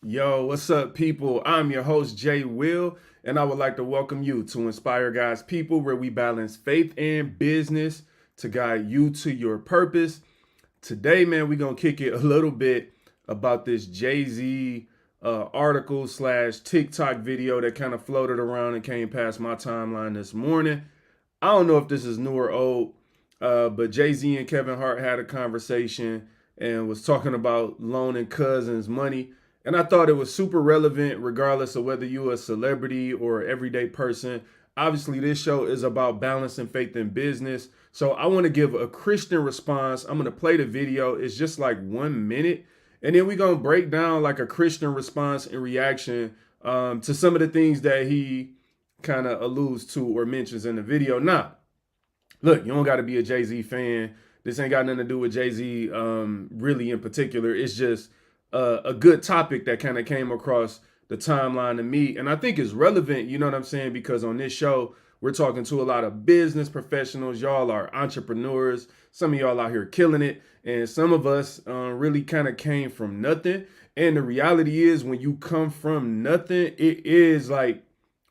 Yo, what's up, people? I'm your host, Jay Will, and I would like to welcome you to Inspire God's People, where we balance faith and business to guide you to your purpose. Today, man, we're going to kick it a little bit about this Jay Z article slash TikTok video that kind of floated around and came past my timeline this morning. I don't know if this is new or old, but Jay Z and Kevin Hart had a conversation and was talking about loaning cousins money. And I thought it was super relevant, regardless of whether you're a celebrity or everyday person. Obviously, this show is about balancing faith and business. So I want to give a Christian response. I'm going to play the video. It's just like 1 minute. And then we're going to break down like a Christian response and reaction to some of the things that he kind of alludes to or mentions in the video. Now, look, you don't got to be a Jay Z fan. This ain't got nothing to do with Jay Z really in particular. It's just a good topic that kind of came across the timeline to me. And I think it's relevant, you know what I'm saying? Because on this show, we're talking to a lot of business professionals. Y'all are entrepreneurs. Some of y'all out here killing it. And some of us really kind of came from nothing. And the reality is, when you come from nothing, it is like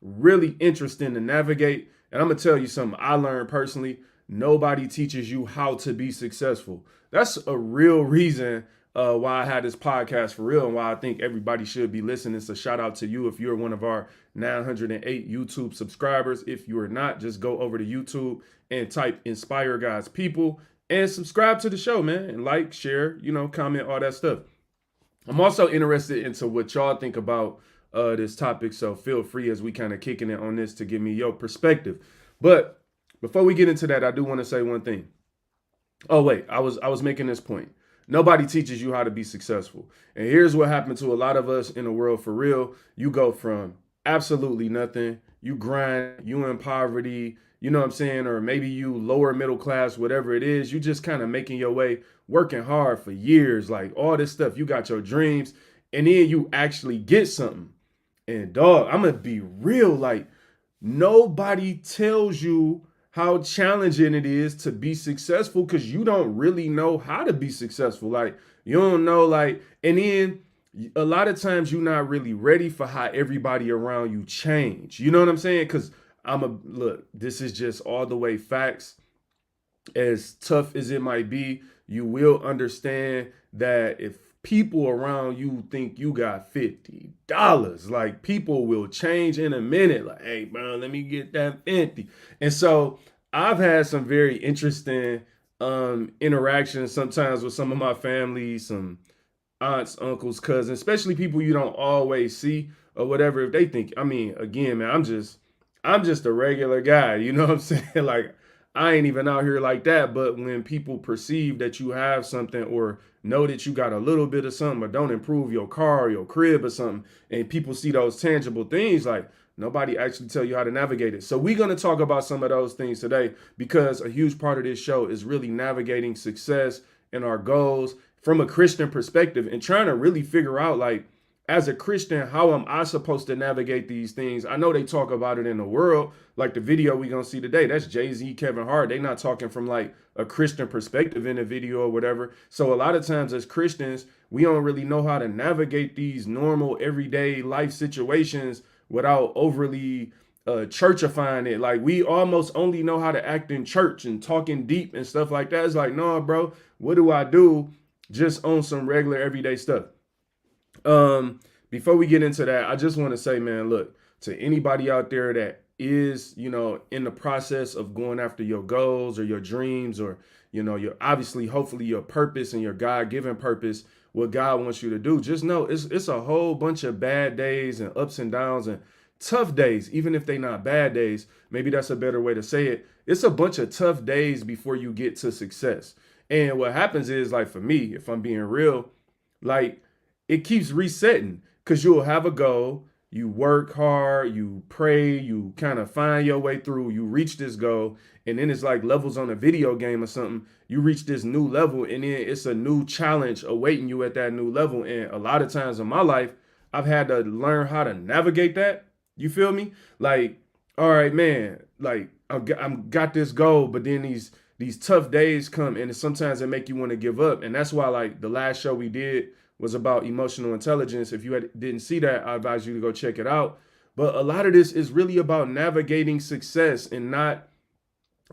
really interesting to navigate. And I'm going to tell you something I learned personally. Nobody teaches you how to be successful. That's a real reason why I had this podcast for real and why I think everybody should be listening. So shout out to you if you're one of our 908 YouTube subscribers. If you are not, just go over to YouTube and type Inspire God's People and subscribe to the show, man. And like, share, comment, all that stuff. I'm also interested into what y'all think about this topic. So feel free as we kind of kicking it on this to give me your perspective. But before we get into that, I do want to say one thing. Oh, wait, I was making this point. Nobody teaches you how to be successful. And here's what happened to a lot of us in the world for real. You go from absolutely nothing, you grind, you in poverty, you know what I'm saying? Or maybe you lower middle class, whatever it is. You just kind of making your way, working hard for years, like all this stuff. You got your dreams, and then you actually get something. And dog, I'm going to be real. Like, nobody tells you how challenging it is to be successful because you don't really know how to be successful. Like, you don't know, like, and then a lot of times you're not really ready for how everybody around you change. You know what I'm saying? Because look, this is just all the way facts. As tough as it might be, you will understand that if people around you think you got $50, like, people will change in a minute. Like, hey, bro, let me get that 50. And so I've had some very interesting interactions sometimes with some of my family, some aunts, uncles, cousins, especially people you don't always see or whatever. If they think, I mean, again, man, I'm just a regular guy, you know what I'm saying? Like, I ain't even out here like that. But when people perceive that you have something or know that you got a little bit of something or don't improve your car or your crib or something, and people see those tangible things, like, nobody actually tell you how to navigate it. So we're going to talk about some of those things today because a huge part of this show is really navigating success and our goals from a Christian perspective and trying to really figure out, like, as a Christian, how am I supposed to navigate these things? I know they talk about it in the world, like the video we're going to see today. That's Jay Z, Kevin Hart. They not talking from like a Christian perspective in the video or whatever. So a lot of times as Christians, we don't really know how to navigate these normal everyday life situations without overly churchifying it. Like, we almost only know how to act in church and talking deep and stuff like that. It's like, no, bro, what do I do just on some regular everyday stuff? Before we get into that, I just want to say, man, look, to anybody out there that is, in the process of going after your goals or your dreams or, your obviously, hopefully your purpose and your God-given purpose, what God wants you to do, just know it's a whole bunch of bad days and ups and downs and tough days, even if they not bad days. Maybe that's a better way to say it. It's a bunch of tough days before you get to success. And what happens is, like, for me, if I'm being real, like, it keeps resetting because you'll have a goal, you work hard, you pray, you kind of find your way through, you reach this goal, and then it's like levels on a video game or something. You reach this new level, and then it's a new challenge awaiting you at that new level. And a lot of times in my life, I've had to learn how to navigate that. You feel me? Like, all right, man, like, I'm got this goal, but then these tough days come, and sometimes it make you want to give up. And that's why, like, the last show we did was about emotional intelligence. If you didn't see that, I advise you to go check it out. But a lot of this is really about navigating success and not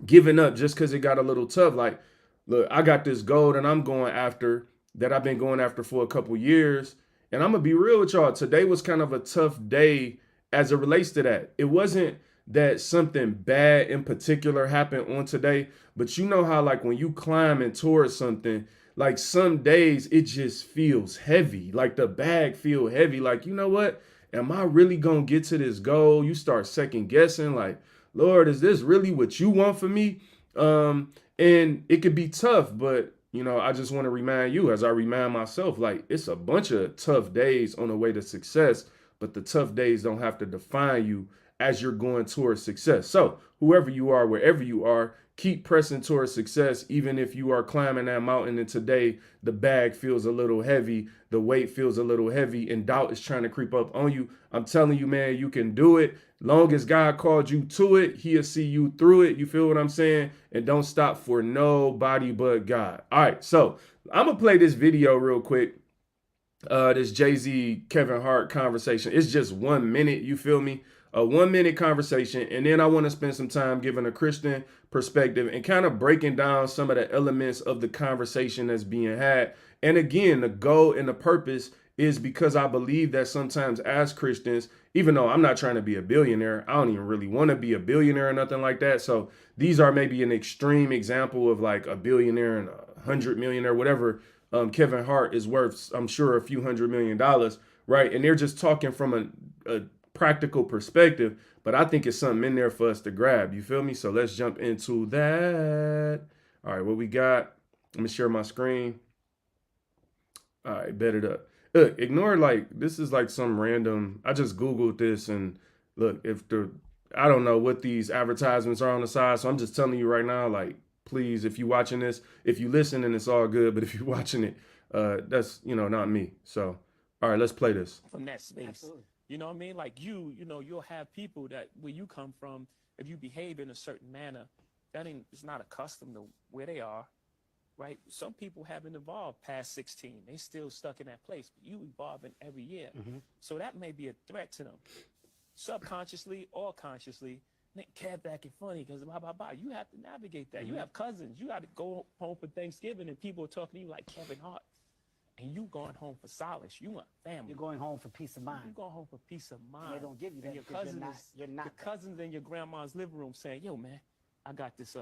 giving up just because it got a little tough. Like, look, I got this goal that I'm going after, that I've been going after for a couple years. And I'm going to be real with y'all. Today was kind of a tough day as it relates to that. It wasn't that something bad in particular happened on today, but you know how, like, when you climbing towards something, like some days it just feels heavy. Like the bag feel heavy. Like, you know what? Am I really going to get to this goal? You start second guessing, like, Lord, is this really what you want for me? And it could be tough, but I just want to remind you, as I remind myself, like, it's a bunch of tough days on the way to success, but the tough days don't have to define you as you're going towards success. So whoever you are, wherever you are, keep pressing towards success, even if you are climbing that mountain and today the bag feels a little heavy, the weight feels a little heavy, and doubt is trying to creep up on you. I'm telling you, man, you can do it. Long as God called you to it, he'll see you through it. You feel what I'm saying? And don't stop for nobody but God. All right, so I'm going to play this video real quick. This Jay Z Kevin Hart conversation. It's just 1 minute, you feel me? A 1 minute conversation. And then I want to spend some time giving a Christian perspective and kind of breaking down some of the elements of the conversation that's being had. And again, the goal and the purpose is because I believe that sometimes as Christians, even though I'm not trying to be a billionaire, I don't even really want to be a billionaire or nothing like that. So these are maybe an extreme example of like a billionaire and 100 millionaire, whatever. Kevin Hart is worth, I'm sure, a few $100 million, right? And they're just talking from a practical perspective, but I think it's something in there for us to grab. You feel me? So let's jump into that. All right, what we got? Let me share my screen. All right, bet it up. Look, ignore, like, this is like some random, I just Googled this, and look, I don't know what these advertisements are on the side, so I'm just telling you right now, like, please, if you're watching this, if you listen, then it's all good, but if you're watching it, that's, not me. So, all right, let's play this. From that space. Absolutely. You know what I mean? Like you'll have people that where you come from, if you behave in a certain manner, it's not accustomed to where they are. Right? Some people haven't evolved past 16. They still stuck in that place. But you evolving every year. Mm-hmm. So that may be a threat to them. Subconsciously or consciously, Kev acting funny because blah, blah, blah. You have to navigate that. Mm-hmm. You have cousins. You got to go home for Thanksgiving and people are talking to you like Kevin Hart. And you going home for solace. You want family. You're going home for peace of mind. You're going home for peace of mind. And they don't give you that. Your cousins in your grandma's living room saying, "Yo, man, I got this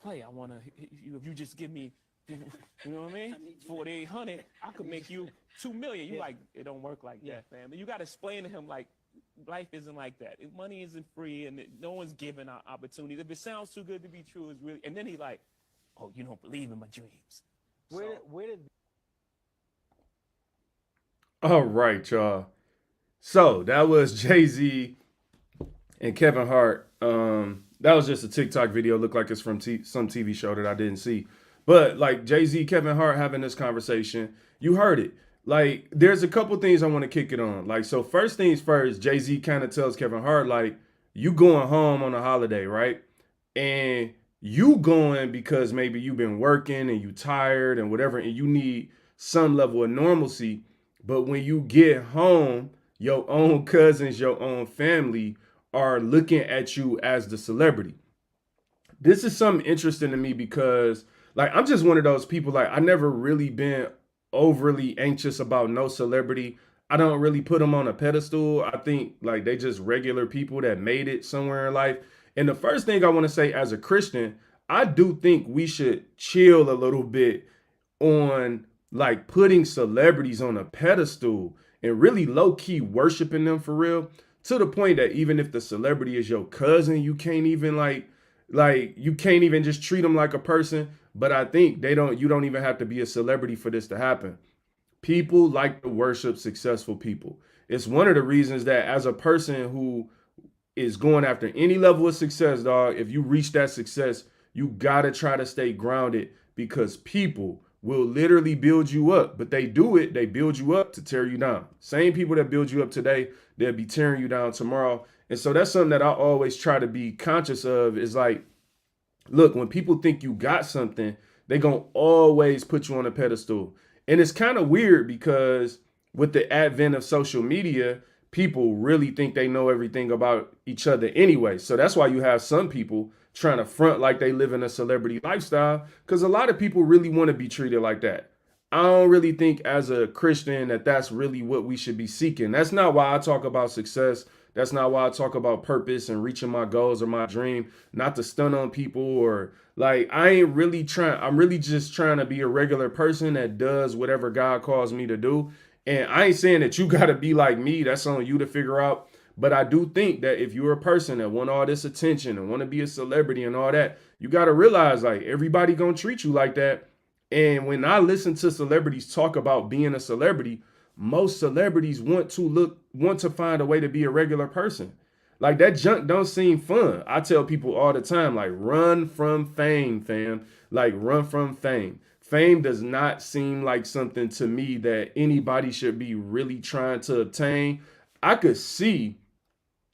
play. I want to, if you just give me, you know what I mean? 4,800, I could make you 2 million. You like, it don't work like that, fam. And you got to explain to him, like, life isn't like that. Money isn't free and no one's giving out opportunities. If it sounds too good to be true, it's really, and then he like, oh, you don't believe in my dreams. Where did All right, y'all. So that was Jay Z and Kevin Hart. That was just a TikTok video. Looked like it's from some TV show that I didn't see. But like Jay Z, Kevin Hart having this conversation, you heard it. Like, there's a couple things I want to kick it on. Like, so first things first, Jay Z kind of tells Kevin Hart, like, you going home on a holiday, right? And you going because maybe you've been working and you tired and whatever, and you need some level of normalcy. But when you get home, your own cousins, your own family are looking at you as the celebrity. This is something interesting to me because, like, I'm just one of those people, like, I never really been overly anxious about no celebrity. I don't really put them on a pedestal. I think, like, they just regular people that made it somewhere in life. And the first thing I want to say as a Christian, I do think we should chill a little bit on, like, putting celebrities on a pedestal and really low-key worshiping them for real, to the point that even if the celebrity is your cousin, you can't even like you can't even just treat them like a person. But I think you don't even have to be a celebrity for this to happen. People like to worship successful people. It's one of the reasons that as a person who is going after any level of success, dog, if you reach that success, you gotta try to stay grounded, because people will literally build you up, but they build you up to tear you down. Same people that build you up today, they'll be tearing you down tomorrow. And so that's something that I always try to be conscious of, is like, look, when people think you got something, they gonna always put you on a pedestal. And it's kind of weird because with the advent of social media, people really think they know everything about each other anyway. So that's why you have some people trying to front like they live in a celebrity lifestyle, because a lot of people really want to be treated like that. I don't really think as a Christian that that's really what we should be seeking. That's not why I talk about success. That's not why I talk about purpose and reaching my goals or my dream, not to stun on people or like I ain't really trying. I'm really just trying to be a regular person that does whatever God calls me to do. And I ain't saying that you got to be like me. That's on you to figure out. But I do think that if you're a person that want all this attention and want to be a celebrity and all that, you got to realize like everybody going to treat you like that. And when I listen to celebrities talk about being a celebrity, most celebrities want to find a way to be a regular person. Like that junk don't seem fun. I tell people all the time, like run from fame, fam. Like run from fame. Fame does not seem like something to me that anybody should be really trying to obtain. I could see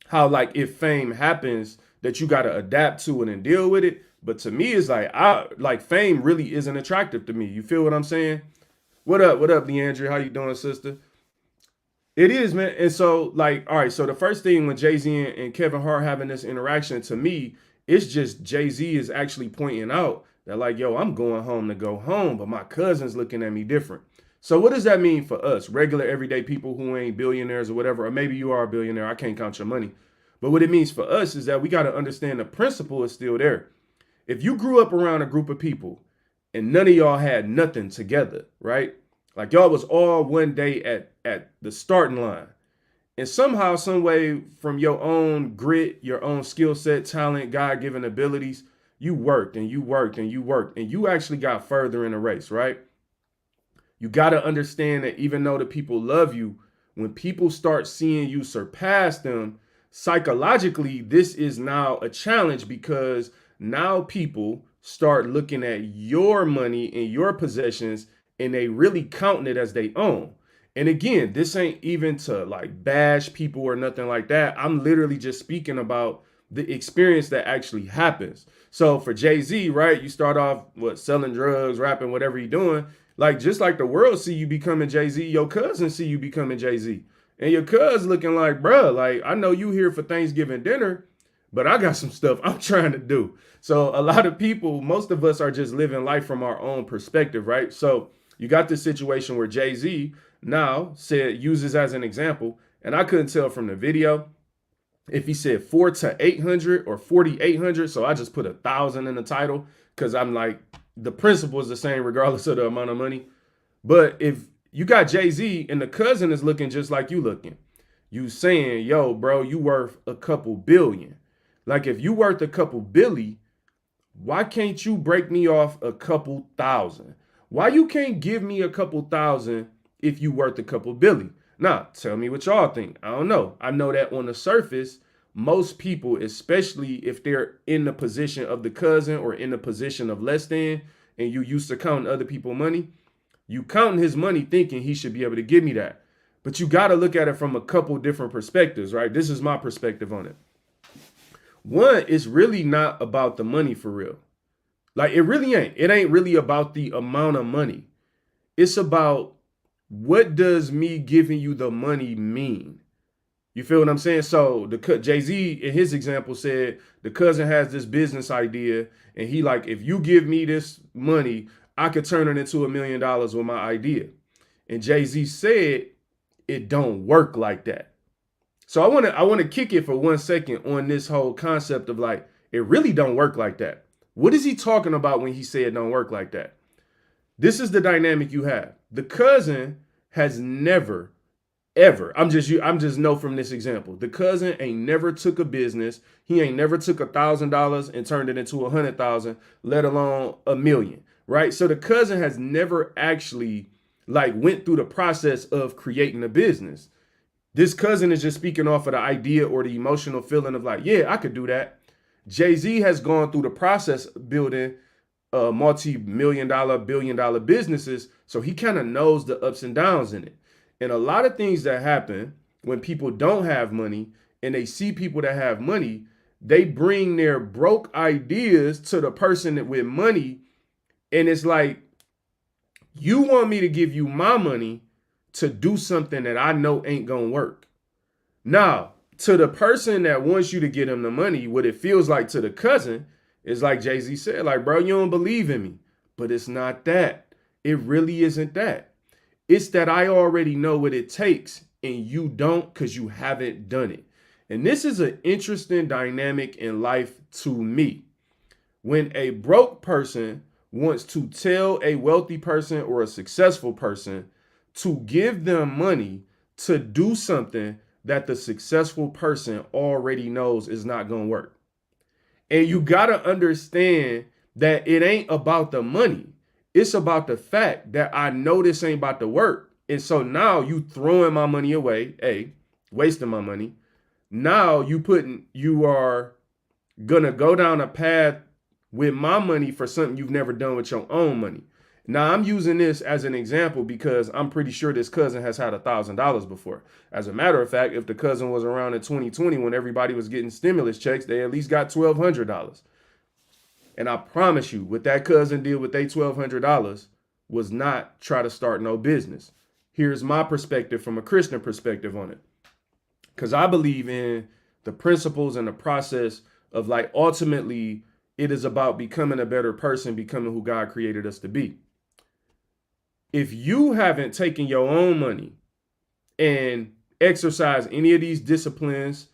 how like if fame happens that you got to adapt to it and deal with it. But to me, it's like I like fame really isn't attractive to me. You feel what I'm saying? What up? What up, Leandria? How you doing, sister? It is, man. And so, like, all right. So the first thing when Jay Z and Kevin Hart having this interaction, to me, it's just Jay Z is actually pointing out that, like, yo, I'm going home to go home, but my cousin's looking at me different. So what does that mean for us, regular everyday people who ain't billionaires or whatever? Or maybe you are a billionaire. I can't count your money. But what it means for us is that we got to understand the principle is still there. If you grew up around a group of people and none of y'all had nothing together, right? Like y'all was all one day at the starting line. And somehow, some way, from your own grit, your own skill set, talent, God-given abilities, you worked and you worked and you worked and you actually got further in the race, right? You got to understand that even though the people love you, when people start seeing you surpass them, psychologically, this is now a challenge because now people start looking at your money and your possessions and they really counting it as they own. And again, this ain't even to like bash people or nothing like that. I'm literally just speaking about the experience that actually happens. So for Jay Z, right, you start off selling drugs, rapping, whatever you're doing. Like just like the world see you becoming Jay Z, your cousin see you becoming Jay Z, and your cuz looking like, bruh, like I know you here for Thanksgiving dinner, but I got some stuff I'm trying to do. So a lot of people, most of us are just living life from our own perspective, right? So you got this situation where Jay Z now uses as an example, and I couldn't tell from the video if he said 4 to 800 or 4,800. So I just put 1,000 in the title because I'm like, the principle is the same regardless of the amount of money. But if you got Jay Z and the cousin is looking just like you looking, you saying, yo, bro, you worth a couple billion. Like if you worth a couple billy, why can't you break me off a couple thousand? Why you can't give me a couple thousand if you worth a couple billy? Now, tell me what y'all think. I don't know. I know that on the surface, most people, especially if they're in the position of the cousin or in the position of less than, and you used to counting other people's money, you counting his money thinking he should be able to give me that. But you got to look at it from a couple different perspectives, right? This is my perspective on it. One, it's really not about the money for real. Like it really ain't. It ain't really about the amount of money. It's about what does me giving you the money mean? You feel what I'm saying? So the Jay Z in his example said the cousin has this business idea, and he like, if you give me this money, I could turn it into $1 million with my idea. And Jay Z said it don't work like that. So I want to kick it for 1 second on this whole concept of like it really don't work like that. What is he talking about when he said it don't work like that? This is the dynamic you have. The cousin has never ever. I'm just know from this example. The cousin ain't never took a business. He ain't never took $1,000 and turned it into 100,000, let alone $1 million, right? So the cousin has never actually like went through the process of creating a business. This cousin is just speaking off of the idea or the emotional feeling of like, yeah, I could do that. Jay Z has gone through the process of building multi-million-dollar, billion-dollar businesses, so he kind of knows the ups and downs in it. And a lot of things that happen when people don't have money and they see people that have money, they bring their broke ideas to the person with money. And it's like, You want me to give you my money to do something that I know ain't gonna work. Now, to the person that wants you to get him the money, what it feels like to the cousin is like Jay Z said, like, bro, you don't believe in me. But it's not that. It really isn't that. It's that I already know what it takes and you don't because you haven't done it. And this is an interesting dynamic in life to me. When a broke person wants to tell a wealthy person or a successful person to give them money to do something that the successful person already knows is not going to work. And you got to understand that it ain't about the money. It's about the fact that I know this ain't about to work. And so now you throwing my money away, wasting my money. Now you are going to go down a path with my money for something you've never done with your own money. Now, I'm using this as an example because I'm pretty sure this cousin has had $1,000 before. As a matter of fact, if the cousin was around in 2020 when everybody was getting stimulus checks, they at least got $1,200. And I promise you, what that cousin did with their $1,200 was not try to start no business. Here's my perspective from a Christian perspective on it. Because I believe in the principles and the process of, like, ultimately, it is about becoming a better person, becoming who God created us to be. If you haven't taken your own money and exercised any of these disciplines,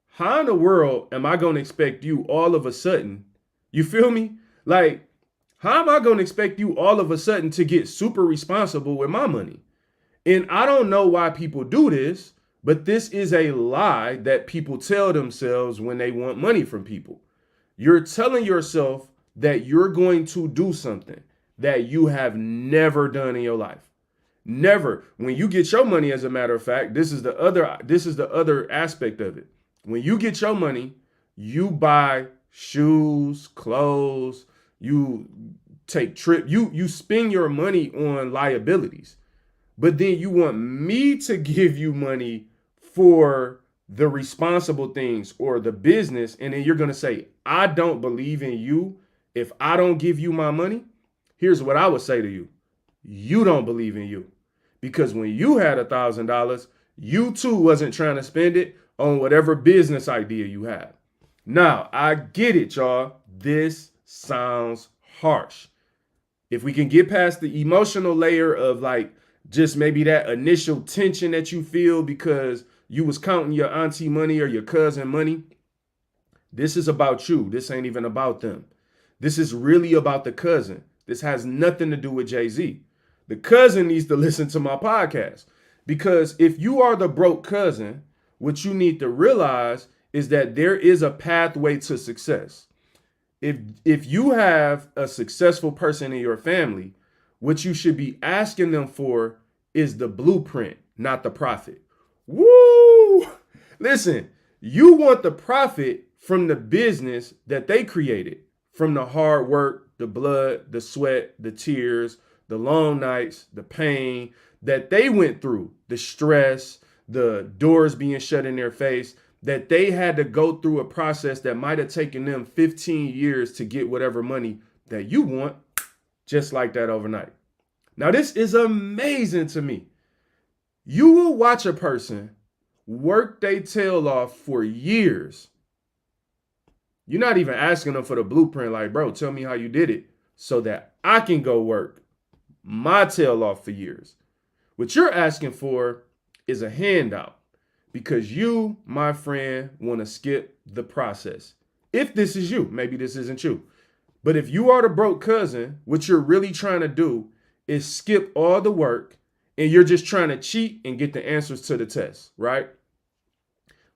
how in the world am I going to expect you all of a sudden? You feel me? Like, how am I going to expect you all of a sudden to get super responsible with my money? And I don't know why people do this, but this is a lie that people tell themselves when they want money from people. You're telling yourself that you're going to do something that you have never done in your life. Never. When you get your money, as a matter of fact, this is the other aspect of it. When you get your money, you buy shoes, clothes, you take trips, you spend your money on liabilities. But then you want me to give you money for the responsible things or the business, and then you're going to say, I don't believe in you if I don't give you my money. Here's what I would say to you. You don't believe in you. Because when you had $1,000, you too wasn't trying to spend it on whatever business idea you have. Now, I get it, y'all. This sounds harsh. If we can get past the emotional layer of, like, just maybe that initial tension that you feel because you was counting your auntie money or your cousin money, this is about you. This ain't even about them. This is really about the cousin. This has nothing to do with Jay Z. The cousin needs to listen to my podcast, because if you are the broke cousin, what you need to realize is that there is a pathway to success. If you have a successful person in your family, what you should be asking them for is the blueprint, not the profit. Woo! Listen, you want the profit from the business that they created, from the hard work, the blood, the sweat, the tears, the long nights, the pain that they went through, the stress, the doors being shut in their face, that they had to go through a process that might have taken them 15 years to get whatever money that you want, just like that overnight. Now, this is amazing to me. You will watch a person work their tail off for years. You're not even asking them for the blueprint, like, bro, tell me how you did it so that I can go work my tail off for years. What you're asking for is a handout because you, my friend, want to skip the process. If this is you, maybe this isn't you. But if you are the broke cousin, what you're really trying to do is skip all the work and you're just trying to cheat and get the answers to the test, right?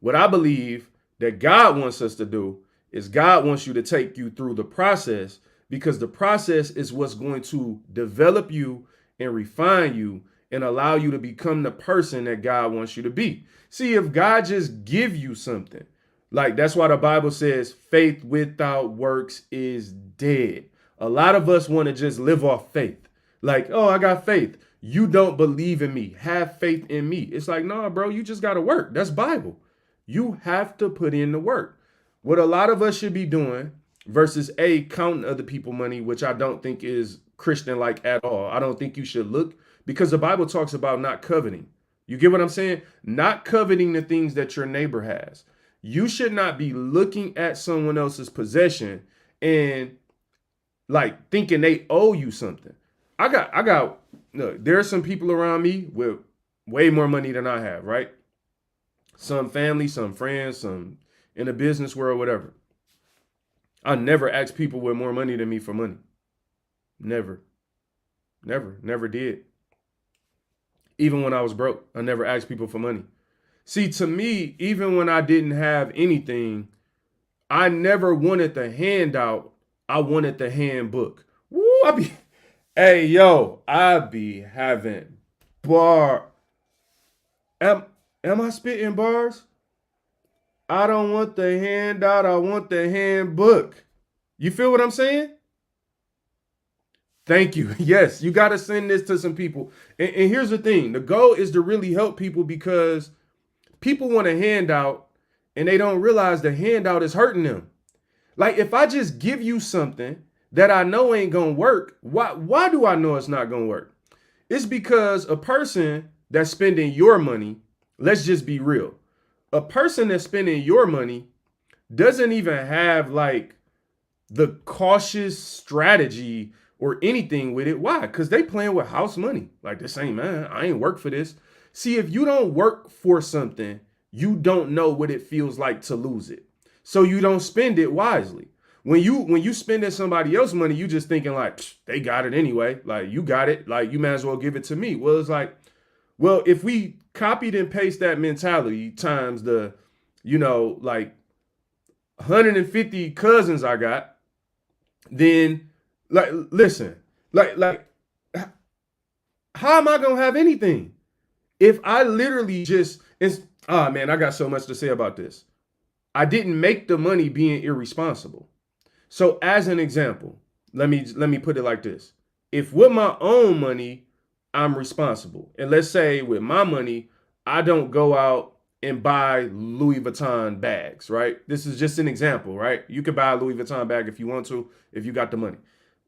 What I believe that God wants us to do is God wants you to take you through the process, because the process is what's going to develop you and refine you and allow you to become the person that God wants you to be. See, if God just give you something, like, that's why the Bible says faith without works is dead. A lot of us want to just live off faith. Like, oh, I got faith. You don't believe in me. Have faith in me. It's like, no, bro, you just got to work. That's Bible. You have to put in the work. What a lot of us should be doing versus counting other people's money, which I don't think is Christian like at all. I don't think you should look, because the Bible talks about not coveting. You get what I'm saying? Not coveting the things that your neighbor has. You should not be looking at someone else's possession and like thinking they owe you something. Look, there are some people around me with way more money than I have, right? Some family, some friends, some in the business world, whatever. I never asked people with more money than me for money. Never. Never did. Even when I was broke, I never asked people for money. See, to me, even when I didn't have anything, I never wanted the handout. I wanted the handbook. Woo, hey, yo, I be having bar. Am I spitting bars? I don't want the handout. I want the handbook. You feel what I'm saying? Thank you. Yes, you got to send this to some people. And here's the thing. The goal is to really help people, because people want a handout and they don't realize the handout is hurting them. Like, if I just give you something that I know ain't going to work, why do I know it's not going to work? It's because a person that's spending your money, let's just be real. A person that's spending your money doesn't even have like the cautious strategy or anything with it. Why? Because they playing with house money. Like, this ain't mine. I ain't work for this. See, if you don't work for something, you don't know what it feels like to lose it. So you don't spend it wisely. When you spending somebody else's money, you just thinking like, they got it anyway. Like, you got it. Like, you might as well give it to me. Well, it's like, well, if we copied and paste that mentality times the, like 150 cousins I got, then like, listen, like, how am I going to have anything? If I literally just, man, I got so much to say about this. I didn't make the money being irresponsible. So as an example, let me put it like this. If with my own money, I'm responsible. And let's say with my money, I don't go out and buy Louis Vuitton bags, right? This is just an example, right? You could buy a Louis Vuitton bag if you want to, if you got the money.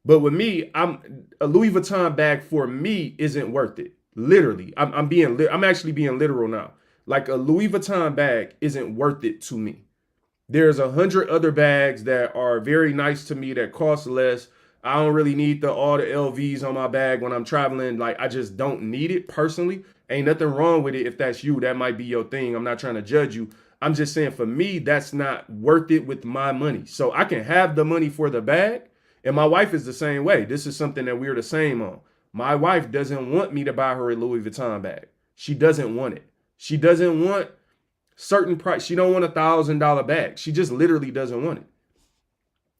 But with me, a Louis Vuitton bag for me isn't worth it. Literally, I'm actually being literal now. Like, a Louis Vuitton bag isn't worth it to me. There's 100 other bags that are very nice to me that cost less. I don't really need all the LVs on my bag when I'm traveling. Like, I just don't need it personally. Ain't nothing wrong with it. If that's you, that might be your thing. I'm not trying to judge you. I'm just saying, for me, that's not worth it with my money. So I can have the money for the bag. And my wife is the same way. This is something that we're the same on. My wife doesn't want me to buy her a Louis Vuitton bag. She doesn't want it. She doesn't want certain price. She don't want $1,000 bag. She just literally doesn't want it.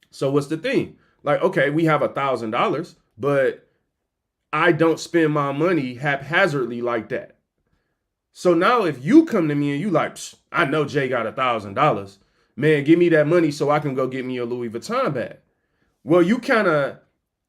So what's the thing? Like, okay, we have $1,000, but I don't spend my money haphazardly like that. So now if you come to me and you like, I know Jay got $1,000, man, give me that money so I can go get me a Louis Vuitton bag. Well, you kind of,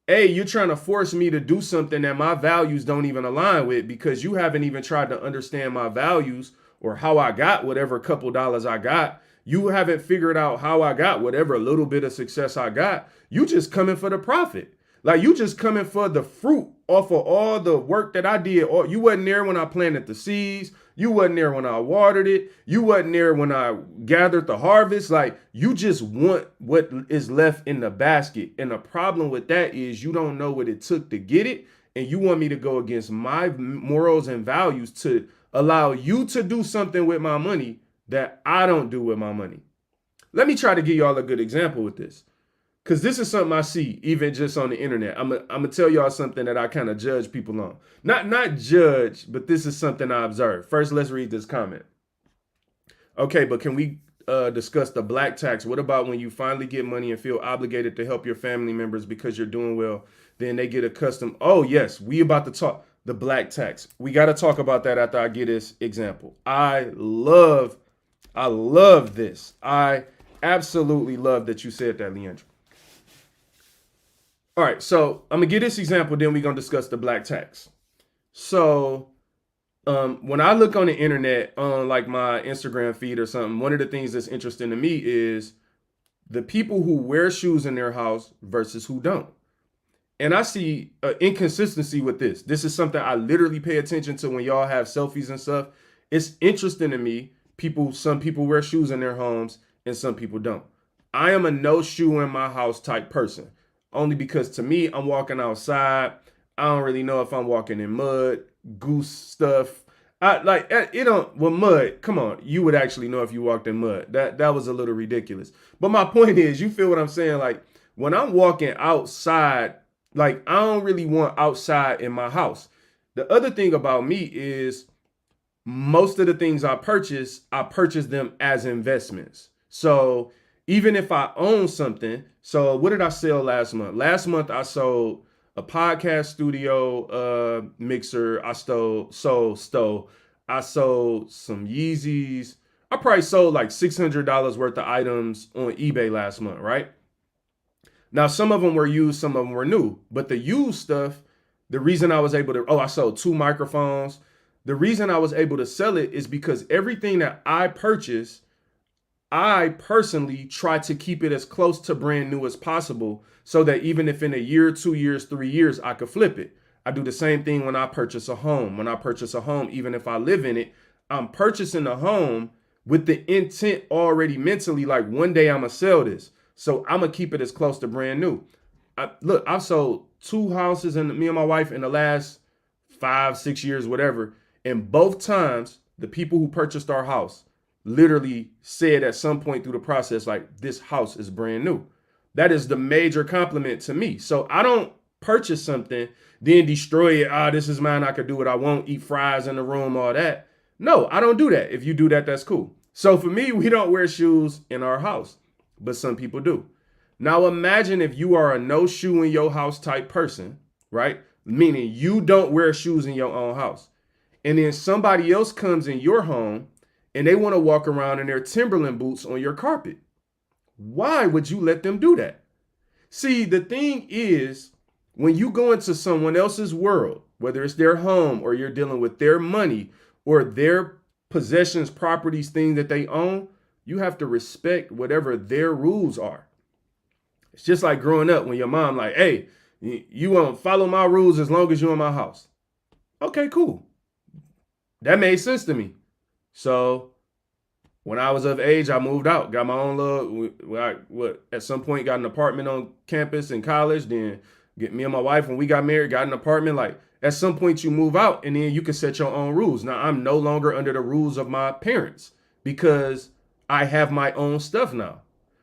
you're trying to force me to do something that my values don't even align with, because you haven't even tried to understand my values or how I got whatever couple dollars I got. You haven't figured out how I got whatever little bit of success I got. You just coming for the profit. Like, you just coming for the fruit off of all the work that I did. Or you wasn't there when I planted the seeds. You wasn't there when I watered it. You wasn't there when I gathered the harvest. Like, you just want what is left in the basket. And the problem with that is you don't know what it took to get it. And you want me to go against my morals and values to allow you to do something with my money that I don't do with my money. Let me try to give y'all a good example with this, because this is something I see even just on the internet. I'm gonna tell y'all something that I kind of judge people on. Not judge, but this is something I observed. First, let's read this comment. Okay, but can we discuss the black tax? What about when you finally get money and feel obligated to help your family members because you're doing well? Then they get accustomed. Oh, yes, we about to talk the black tax. We got to talk about that after I get this example. I love this. I absolutely love that you said that, Leandra. All right, so I'm going to give this example, then we're going to discuss the black tax. So when I look on the internet, on like my Instagram feed or something, one of the things that's interesting to me is the people who wear shoes in their house versus who don't. And I see inconsistency with this. This is something I literally pay attention to when y'all have selfies and stuff. It's interesting to me. Some people wear shoes in their homes and some people don't. I am a no shoe in my house type person. Only because to me, I'm walking outside. I don't really know if I'm walking in mud, goose stuff. I like it don't well mud. Come on, you would actually know if you walked in mud. That was a little ridiculous. But my point is, you feel what I'm saying? Like when I'm walking outside, like I don't really want outside in my house. The other thing about me is most of the things I purchase them as investments. So even if I own something, so what did I sell last month? Last month I sold a podcast studio mixer. I sold some Yeezys. I probably sold like $600 worth of items on eBay last month, right? Now, some of them were used, some of them were new. But the used stuff, the reason I was able to, I sold 2 microphones. The reason I was able to sell it is because everything that I purchase, I personally try to keep it as close to brand new as possible so that even if in a year, 2 years, 3 years, I could flip it. I do the same thing when I purchase a home. When I purchase a home, even if I live in it, I'm purchasing a home with the intent already mentally, like one day I'm going to sell this. So I'm going to keep it as close to brand new. I've sold 2 houses and me and my wife in the last 5-6 years, whatever. And both times, the people who purchased our house literally said at some point through the process, like, this house is brand new. That is the major compliment to me. So I don't purchase something, then destroy it. This is mine. I could do what I want, eat fries in the room, all that. No, I don't do that. If you do that, that's cool. So for me, we don't wear shoes in our house, but some people do. Now imagine if you are a no shoe in your house type person, right? Meaning you don't wear shoes in your own house. And then somebody else comes in your home and they want to walk around in their Timberland boots on your carpet. Why would you let them do that? See, the thing is, when you go into someone else's world, whether it's their home or you're dealing with their money or their possessions, properties, things that they own, you have to respect whatever their rules are. It's just like growing up when your mom like, hey, you won't follow my rules as long as you're in my house. Okay, cool. That made sense to me. So when I was of age, I moved out, got my own at some point got an apartment on campus in college. Then get me and my wife, when we got married, got an apartment. Like at some point you move out and then you can set your own rules. Now I'm no longer under the rules of my parents because I have my own stuff now,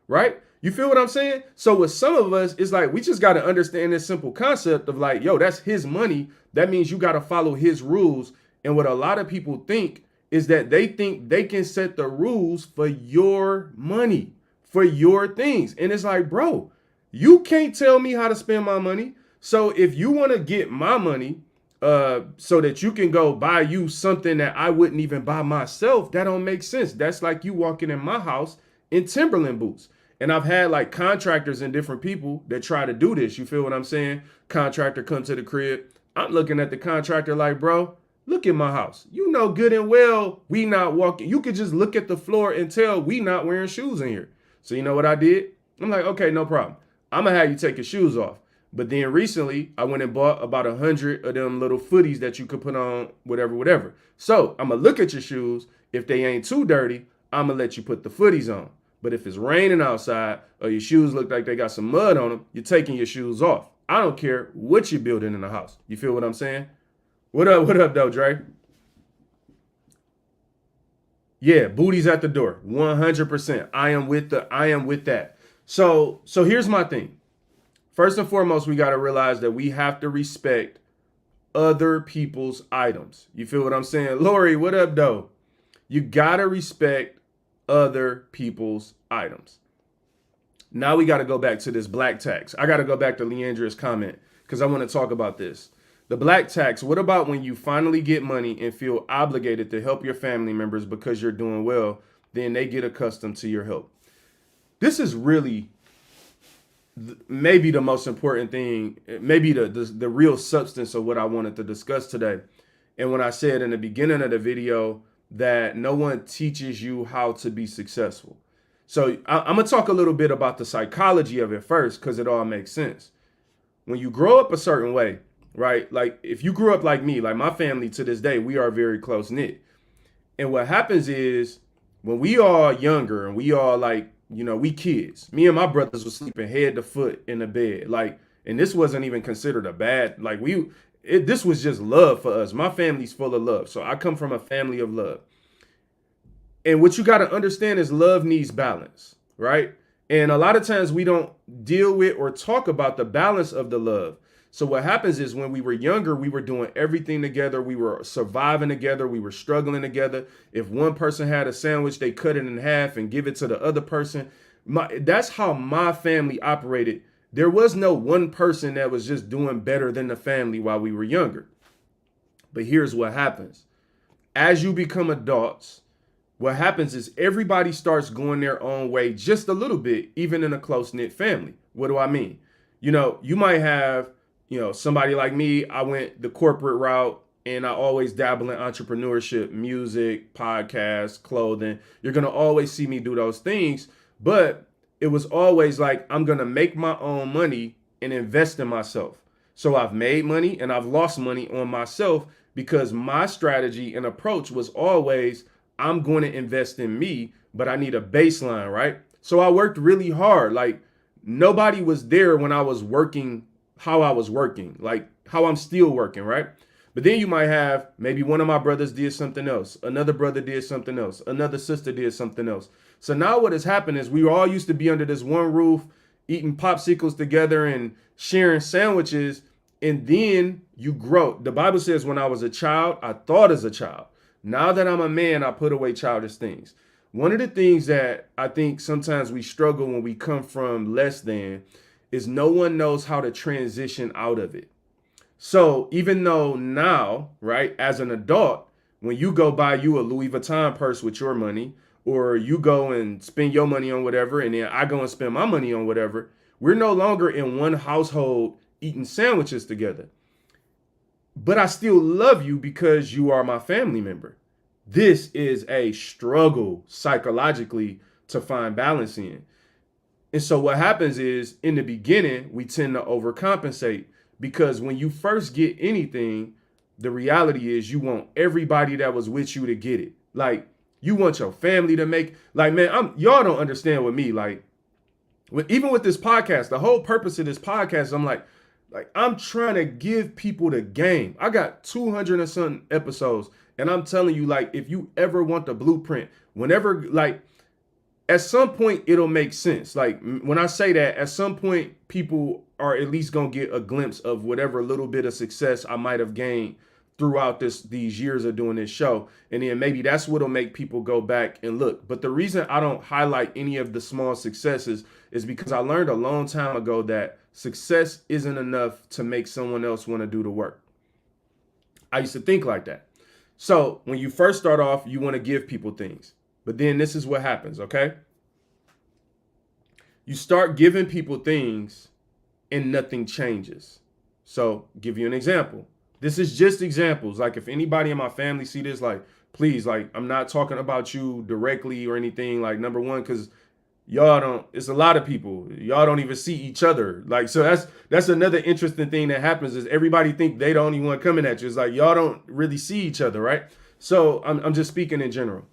right? You feel what I'm saying? So with some of us, it's like we just got to understand this simple concept of like, yo, that's his money. That means you got to follow his rules. And what a lot of people think is that they think they can set the rules for your money, for your things. And it's like, bro, you can't tell me how to spend my money. So if you want to get my money so that you can go buy you something that I wouldn't even buy myself, that don't make sense. That's like you walking in my house in Timberland boots. And I've had like contractors and different people that try to do this. You feel what I'm saying? Contractor come to the crib. I'm looking at the contractor like, bro, look at my house. You know good and well we not walking. You could just look at the floor and tell we not wearing shoes in here. So you know what I did? I'm like, okay, no problem. I'm going to have you take your shoes off. But then recently, I went and bought about 100 of them little footies that you could put on, whatever. So I'm going to look at your shoes. If they ain't too dirty, I'm going to let you put the footies on. But if it's raining outside or your shoes look like they got some mud on them, you're taking your shoes off. I don't care what you're building in the house. You feel what I'm saying? What up, though, Dre? Yeah, booties at the door. 100%. I am with that. So here's my thing. First and foremost, we got to realize that we have to respect other people's items. You feel what I'm saying? Lori, what up, though? You got to respect other people's items. Now we got to go back to this black tax. I got to go back to Leandra's comment because I want to talk about this. The black tax, what about when you finally get money and feel obligated to help your family members because you're doing well, then they get accustomed to your help? This is really maybe the most important thing, maybe the real substance of what I wanted to discuss today. And when I said in the beginning of the video that no one teaches you how to be successful. So I'm going to talk a little bit about the psychology of it first because it all makes sense. when you grow up a certain way, right? Like if you grew up like me, like my family to this day, we are very close knit. And what happens is when we are younger and we are like, we kids, me and my brothers were sleeping head to foot in the bed. Like, and this wasn't even considered a bad, like this was just love for us. My family's full of love. So I come from a family of love. And what you got to understand is love needs balance, right? And a lot of times we don't deal with or talk about the balance of the love. So what happens is when we were younger, we were doing everything together. We were surviving together. We were struggling together. If one person had a sandwich, they cut it in half and give it to the other person. That's how my family operated. There was no one person that was just doing better than the family while we were younger. But here's what happens. As you become adults, what happens is everybody starts going their own way just a little bit, even in a close-knit family. What do I mean? You might have, somebody like me, I went the corporate route and I always dabble in entrepreneurship, music, podcasts, clothing. You're going to always see me do those things. But it was always like, I'm going to make my own money and invest in myself. So I've made money and I've lost money on myself because my strategy and approach was always, I'm going to invest in me, but I need a baseline, right? So I worked really hard. Like nobody was there when I was working, how I was working, like how I'm still working, right? But then you might have maybe one of my brothers did something else. Another brother did something else. Another sister did something else. So now what has happened is we all used to be under this one roof, eating popsicles together and sharing sandwiches. And then you grow. The Bible says when I was a child, I thought as a child. Now that I'm a man, I put away childish things. One of the things that I think sometimes we struggle when we come from less than is no one knows how to transition out of it. So even though now, right, as an adult, when you go buy you a Louis Vuitton purse with your money, or you go and spend your money on whatever, and then I go and spend my money on whatever, we're no longer in one household eating sandwiches together. But I still love you because you are my family member. This is a struggle psychologically to find balance in. And so what happens is in the beginning, we tend to overcompensate because when you first get anything, the reality is you want everybody that was with you to get it. Like you want your family to make, like, man, y'all don't understand with me. Like even with this podcast, the whole purpose of this podcast, I'm like I'm trying to give people the game. I got 200 and something episodes. And I'm telling you, like, if you ever want the blueprint, whenever, like, at some point, it'll make sense. Like, when I say that, at some point, people are at least going to get a glimpse of whatever little bit of success I might have gained throughout these years of doing this show. And then maybe that's what'll make people go back and look. But the reason I don't highlight any of the small successes is because I learned a long time ago that success isn't enough to make someone else want to do the work. I used to think like that. So when you first start off, you want to give people things. But then this is what happens, okay? You start giving people things and nothing changes. So give you an example. This is just examples. Like if anybody in my family see this, like, please, like, I'm not talking about you directly or anything. Like, number one, because y'all don't, it's a lot of people. Y'all don't even see each other. Like, so that's another interesting thing that happens is everybody think they the only one coming at you. It's like, y'all don't really see each other, right? So I'm just speaking in general.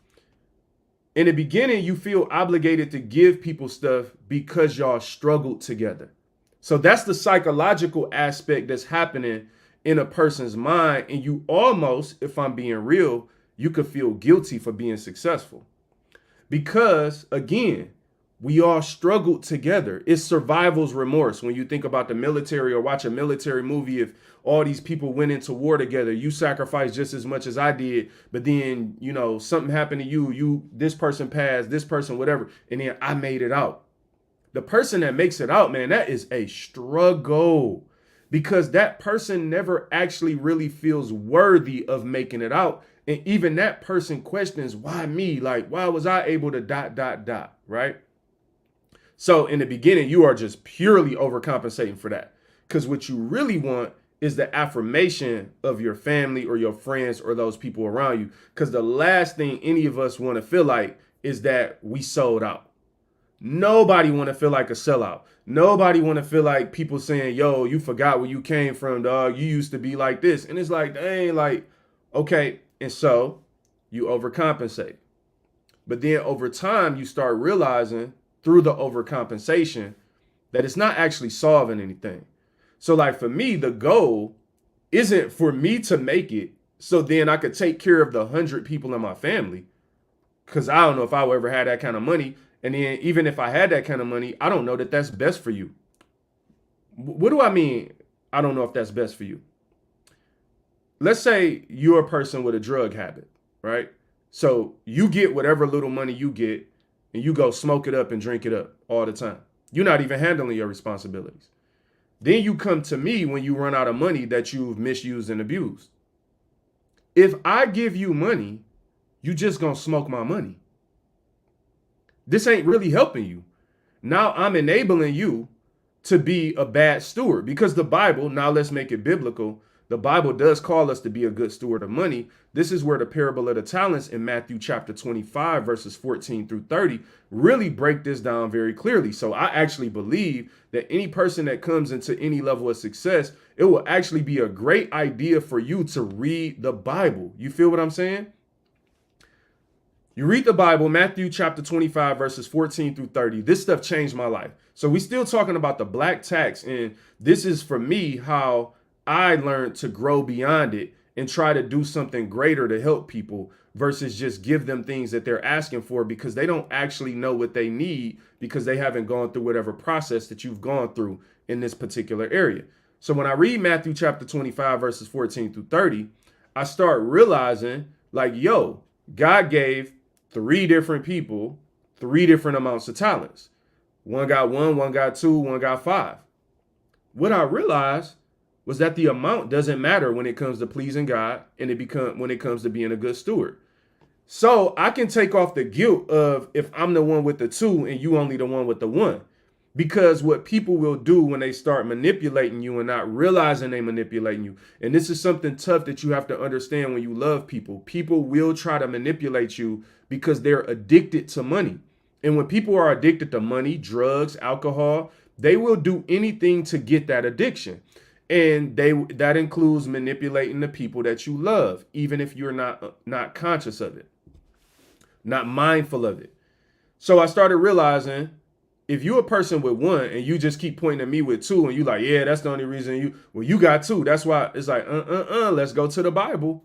In the beginning, you feel obligated to give people stuff because y'all struggled together. So that's the psychological aspect that's happening in a person's mind. And you almost, if I'm being real, you could feel guilty for being successful. Because again, we all struggled together. It's survival's remorse. When you think about the military or watch a military movie, if all these people went into war together, you sacrificed just as much as I did, but then, something happened to you, this person passed, this person, whatever, and then I made it out. The person that makes it out, man, that is a struggle because that person never actually really feels worthy of making it out. And even that person questions, why me? Like, why was I able to ... right? So in the beginning, you are just purely overcompensating for that. Because what you really want is the affirmation of your family or your friends or those people around you. Because the last thing any of us want to feel like is that we sold out. Nobody want to feel like a sellout. Nobody want to feel like people saying, yo, you forgot where you came from, dog. You used to be like this. And it's like, dang, like, okay. And so you overcompensate. But then over time, you start realizing through the overcompensation that it's not actually solving anything. So like for me, the goal isn't for me to make it so then I could take care of the 100 people in my family. Because I don't know if I will ever have that kind of money. And then even if I had that kind of money, I don't know that that's best for you. What do I mean? I don't know if that's best for you. Let's say you're a person with a drug habit, right? So you get whatever little money you get and you go smoke it up and drink it up all the time. You're not even handling your responsibilities. Then you come to me when you run out of money that you've misused and abused. If I give you money, you just gonna smoke my money. This ain't really helping you. Now I'm enabling you to be a bad steward because the Bible, now let's make it biblical. The Bible does call us to be a good steward of money. This is where the parable of the talents in Matthew chapter 25, verses 14 through 30, really break this down very clearly. So I actually believe that any person that comes into any level of success, it will actually be a great idea for you to read the Bible. You feel what I'm saying? You read the Bible, Matthew chapter 25, verses 14 through 30. This stuff changed my life. So we still talking about the black tax. And this is for me how I learned to grow beyond it and try to do something greater to help people versus just give them things that they're asking for because they don't actually know what they need because they haven't gone through whatever process that you've gone through in this particular area. So when I read Matthew chapter 25, verses 14 through 30, I start realizing like, yo, God gave 3 different people 3 different amounts of talents. One got 1, one got 2, one got 5. What I realized was that the amount doesn't matter when it comes to pleasing God and when it comes to being a good steward. So I can take off the guilt of if I'm the one with the 2 and you only the one with the 1. Because what people will do when they start manipulating you and not realizing they manipulating you, and this is something tough that you have to understand when you love people. People will try to manipulate you because they're addicted to money. And when people are addicted to money, drugs, alcohol, they will do anything to get that addiction. And that includes manipulating the people that you love, even if you're not conscious of it, not mindful of it. So I started realizing if you're a person with 1 and you just keep pointing at me with 2 and you like, yeah, that's the only reason you got 2. That's why it's like, let's go to the Bible.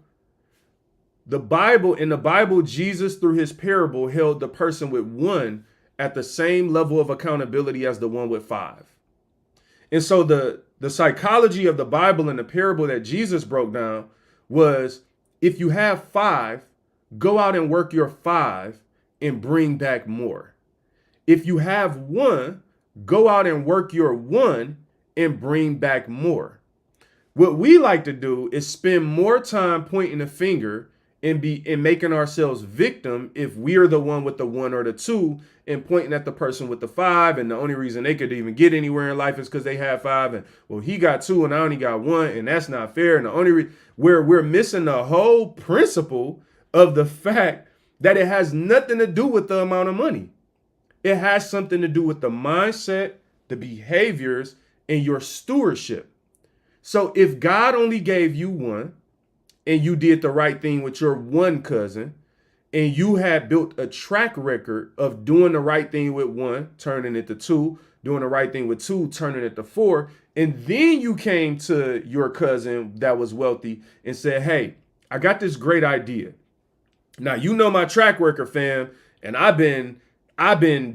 In the Bible, Jesus through his parable held the person with 1 at the same level of accountability as the one with 5. And so the psychology of the Bible and the parable that Jesus broke down was if you have 5, go out and work your 5 and bring back more. If you have 1, go out and work your 1 and bring back more. What we like to do is spend more time pointing a finger and making ourselves victim if we're the one with the 1 or the 2 and pointing at the person with the 5. And the only reason they could even get anywhere in life is because they have 5. And well, he got 2 and I only got 1. And that's not fair. And the only where we're missing the whole principle of the fact that it has nothing to do with the amount of money. It has something to do with the mindset, the behaviors, and your stewardship. So if God only gave you 1 and you did the right thing with your 1 cousin, and you had built a track record of doing the right thing with 1, turning it to 2, doing the right thing with 2, turning it to 4, and then you came to your cousin that was wealthy and said, hey, I got this great idea. Now, you know my track record, fam, and I've been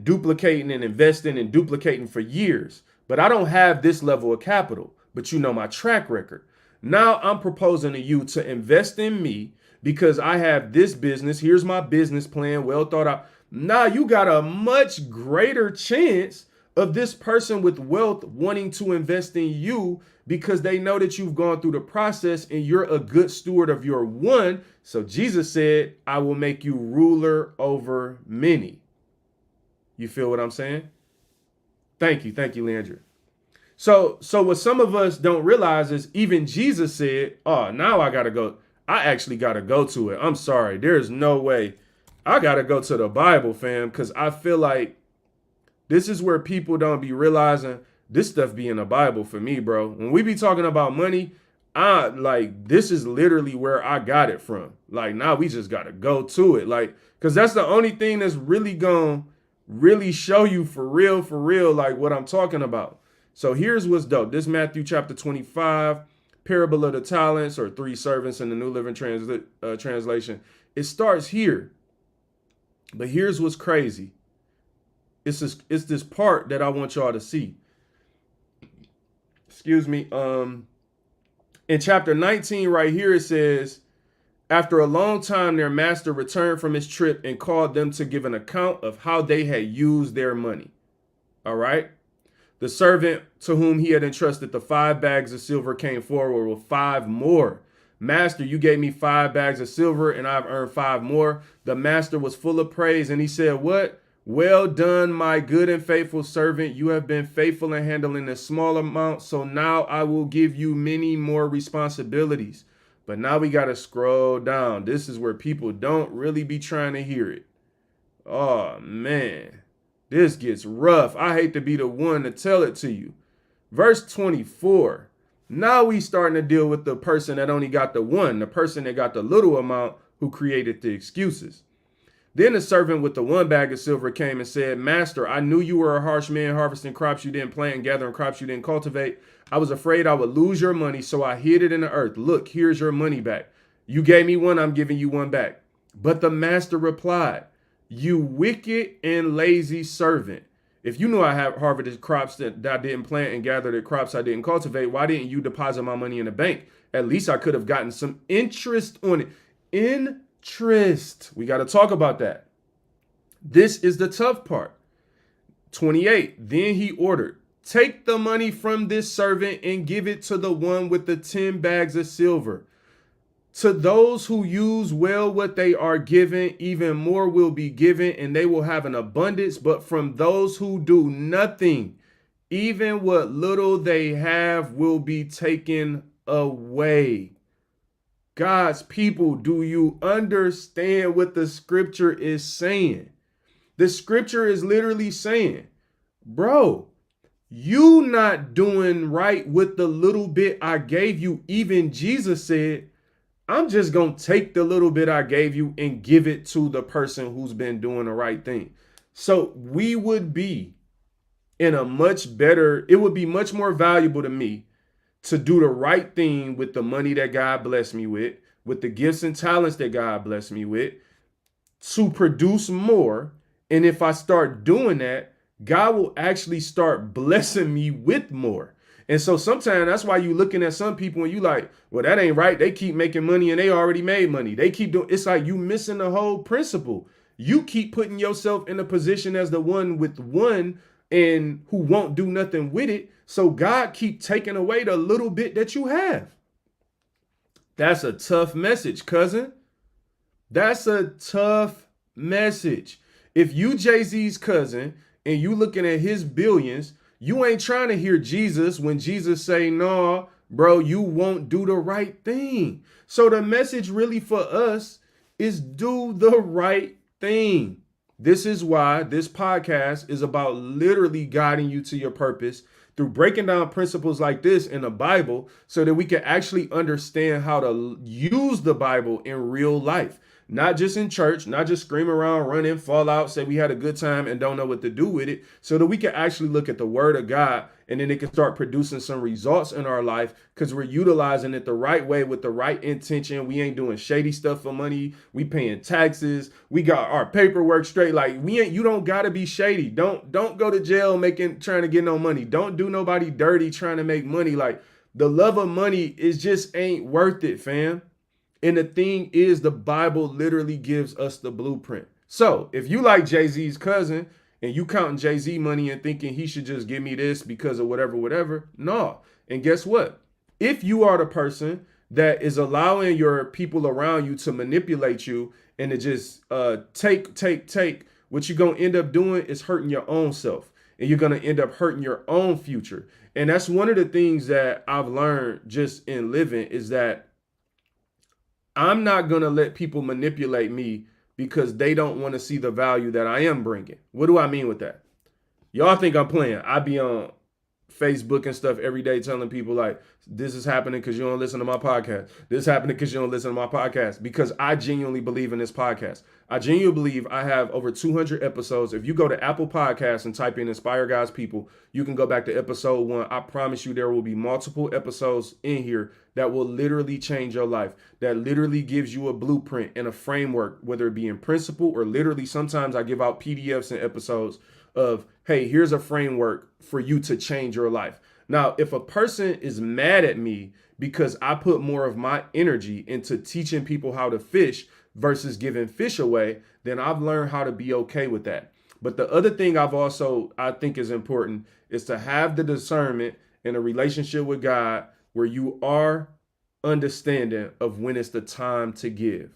duplicating and investing and duplicating for years, but I don't have this level of capital, but you know my track record. Now I'm proposing to you to invest in me because I have this business. Here's my business plan, well thought out. Now you got a much greater chance of this person with wealth wanting to invest in you because they know that you've gone through the process and you're a good steward of your 1. So Jesus said, I will make you ruler over many. You feel what I'm saying? Thank you, Leandra. So what some of us don't realize is even Jesus said, oh, now I got to go. I actually got to go to it. I'm sorry. There's no way. I got to go to the Bible, fam, because I feel like This is where people don't be realizing this stuff be in the Bible for me, bro. When we be talking about money, this is literally where I got it from. Like, now we just got to go to it. Like, because that's the only thing that's really going to really show you for real, like what I'm talking about. So here's what's dope. This Matthew chapter 25, parable of the talents, or three servants in the New Living Translation. It starts here. But here's what's crazy. It's this part that I want y'all to see. Excuse me. In chapter 19 right here, it says, after a long time, their master returned from his trip and called them to give an account of how they had used their money. All right. The servant to whom he had entrusted the 5 bags of silver came forward with 5 more. Master, you gave me 5 bags of silver and I've earned 5 more. The master was full of praise and he said, what? Well done, my good and faithful servant. You have been faithful in handling a small amount, so now I will give you many more responsibilities. But now we got to scroll down. This is where people don't really be trying to hear it. Oh, man. This gets rough. I hate to be the one to tell it to you. Verse 24. Now we starting to deal with the person that only got the one, the person that got the little amount who created the excuses. Then the servant with the 1 bag of silver came and said, Master, I knew you were a harsh man, harvesting crops you didn't plant and gathering crops you didn't cultivate. I was afraid I would lose your money, so I hid it in the earth. Look, here's your money back. You gave me 1, I'm giving you 1 back. But the master replied, you wicked and lazy servant. If you knew I had harvested crops that I didn't plant and gathered the crops I didn't cultivate, why didn't you deposit my money in the bank? At least I could have gotten some interest on it. Interest. We got to talk about that. This is the tough part. 28. Then he ordered, take the money from this servant and give it to the one with the 10 bags of silver. To those who use well what they are given, even more will be given, and they will have an abundance. But from those who do nothing, even what little they have will be taken away. God's people, do you understand what the scripture is saying? The scripture is literally saying, bro, you not doing right with the little bit I gave you. Even Jesus said, I'm just going to take the little bit I gave you and give it to the person who's been doing the right thing. So we would be in a much better, it would be much more valuable to me to do the right thing with the money that God blessed me with the gifts and talents that God blessed me with, to produce more. And if I start doing that, God will actually start blessing me with more. And so sometimes that's why you looking at some people and you like, well, that ain't right. They keep making money and they already made money. They keep doing, it's like you missing the whole principle. You keep putting yourself in a position as the one with one and who won't do nothing with it. So God keep taking away the little bit that you have. That's a tough message, cousin. That's a tough message. If you Jay Z's cousin and you looking at his billions, you ain't trying to hear Jesus when Jesus say, no, bro, you won't do the right thing. So the message really for us is do the right thing. This is why this podcast is about literally guiding you to your purpose through breaking down principles like this in the Bible so that we can actually understand how to use the Bible in real life. Not just in church, not just scream around, run in, fall out, say we had a good time and don't know what to do with it, so that we can actually look at the word of God and then it can start producing some results in our life because we're utilizing it the right way with the right intention. We ain't doing shady stuff for money. We paying taxes. We got our paperwork straight. Like you don't got to be shady. Don't go to jail trying to get no money. Don't do nobody dirty trying to make money. Like the love of money is just ain't worth it, fam. And the thing is, the Bible literally gives us the blueprint. So if you like Jay Z's cousin and you counting Jay Z money and thinking he should just give me this because of whatever, no. And guess what? If you are the person that is allowing your people around you to manipulate you and to just take, what you're going to end up doing is hurting your own self. And you're going to end up hurting your own future. And that's one of the things that I've learned just in living is that I'm not going to let people manipulate me because they don't want to see the value that I am bringing. What do I mean with that? Y'all think I'm playing. I be on Facebook and stuff every day telling people like, this is happening because you don't listen to my podcast. This is happening because you don't listen to my podcast. Because I genuinely believe in this podcast. I genuinely believe I have over 200 episodes. If you go to Apple Podcasts and type in Inspire God's People, you can go back to episode 1. I promise you there will be multiple episodes in here that will literally change your life. That literally gives you a blueprint and a framework, whether it be in principle or literally sometimes I give out PDFs and episodes of, hey, here's a framework for you to change your life. Now, if a person is mad at me because I put more of my energy into teaching people how to fish versus giving fish away, then I've learned how to be okay with that. But the other thing I think is important is to have the discernment in a relationship with God where you are understanding of when it's the time to give.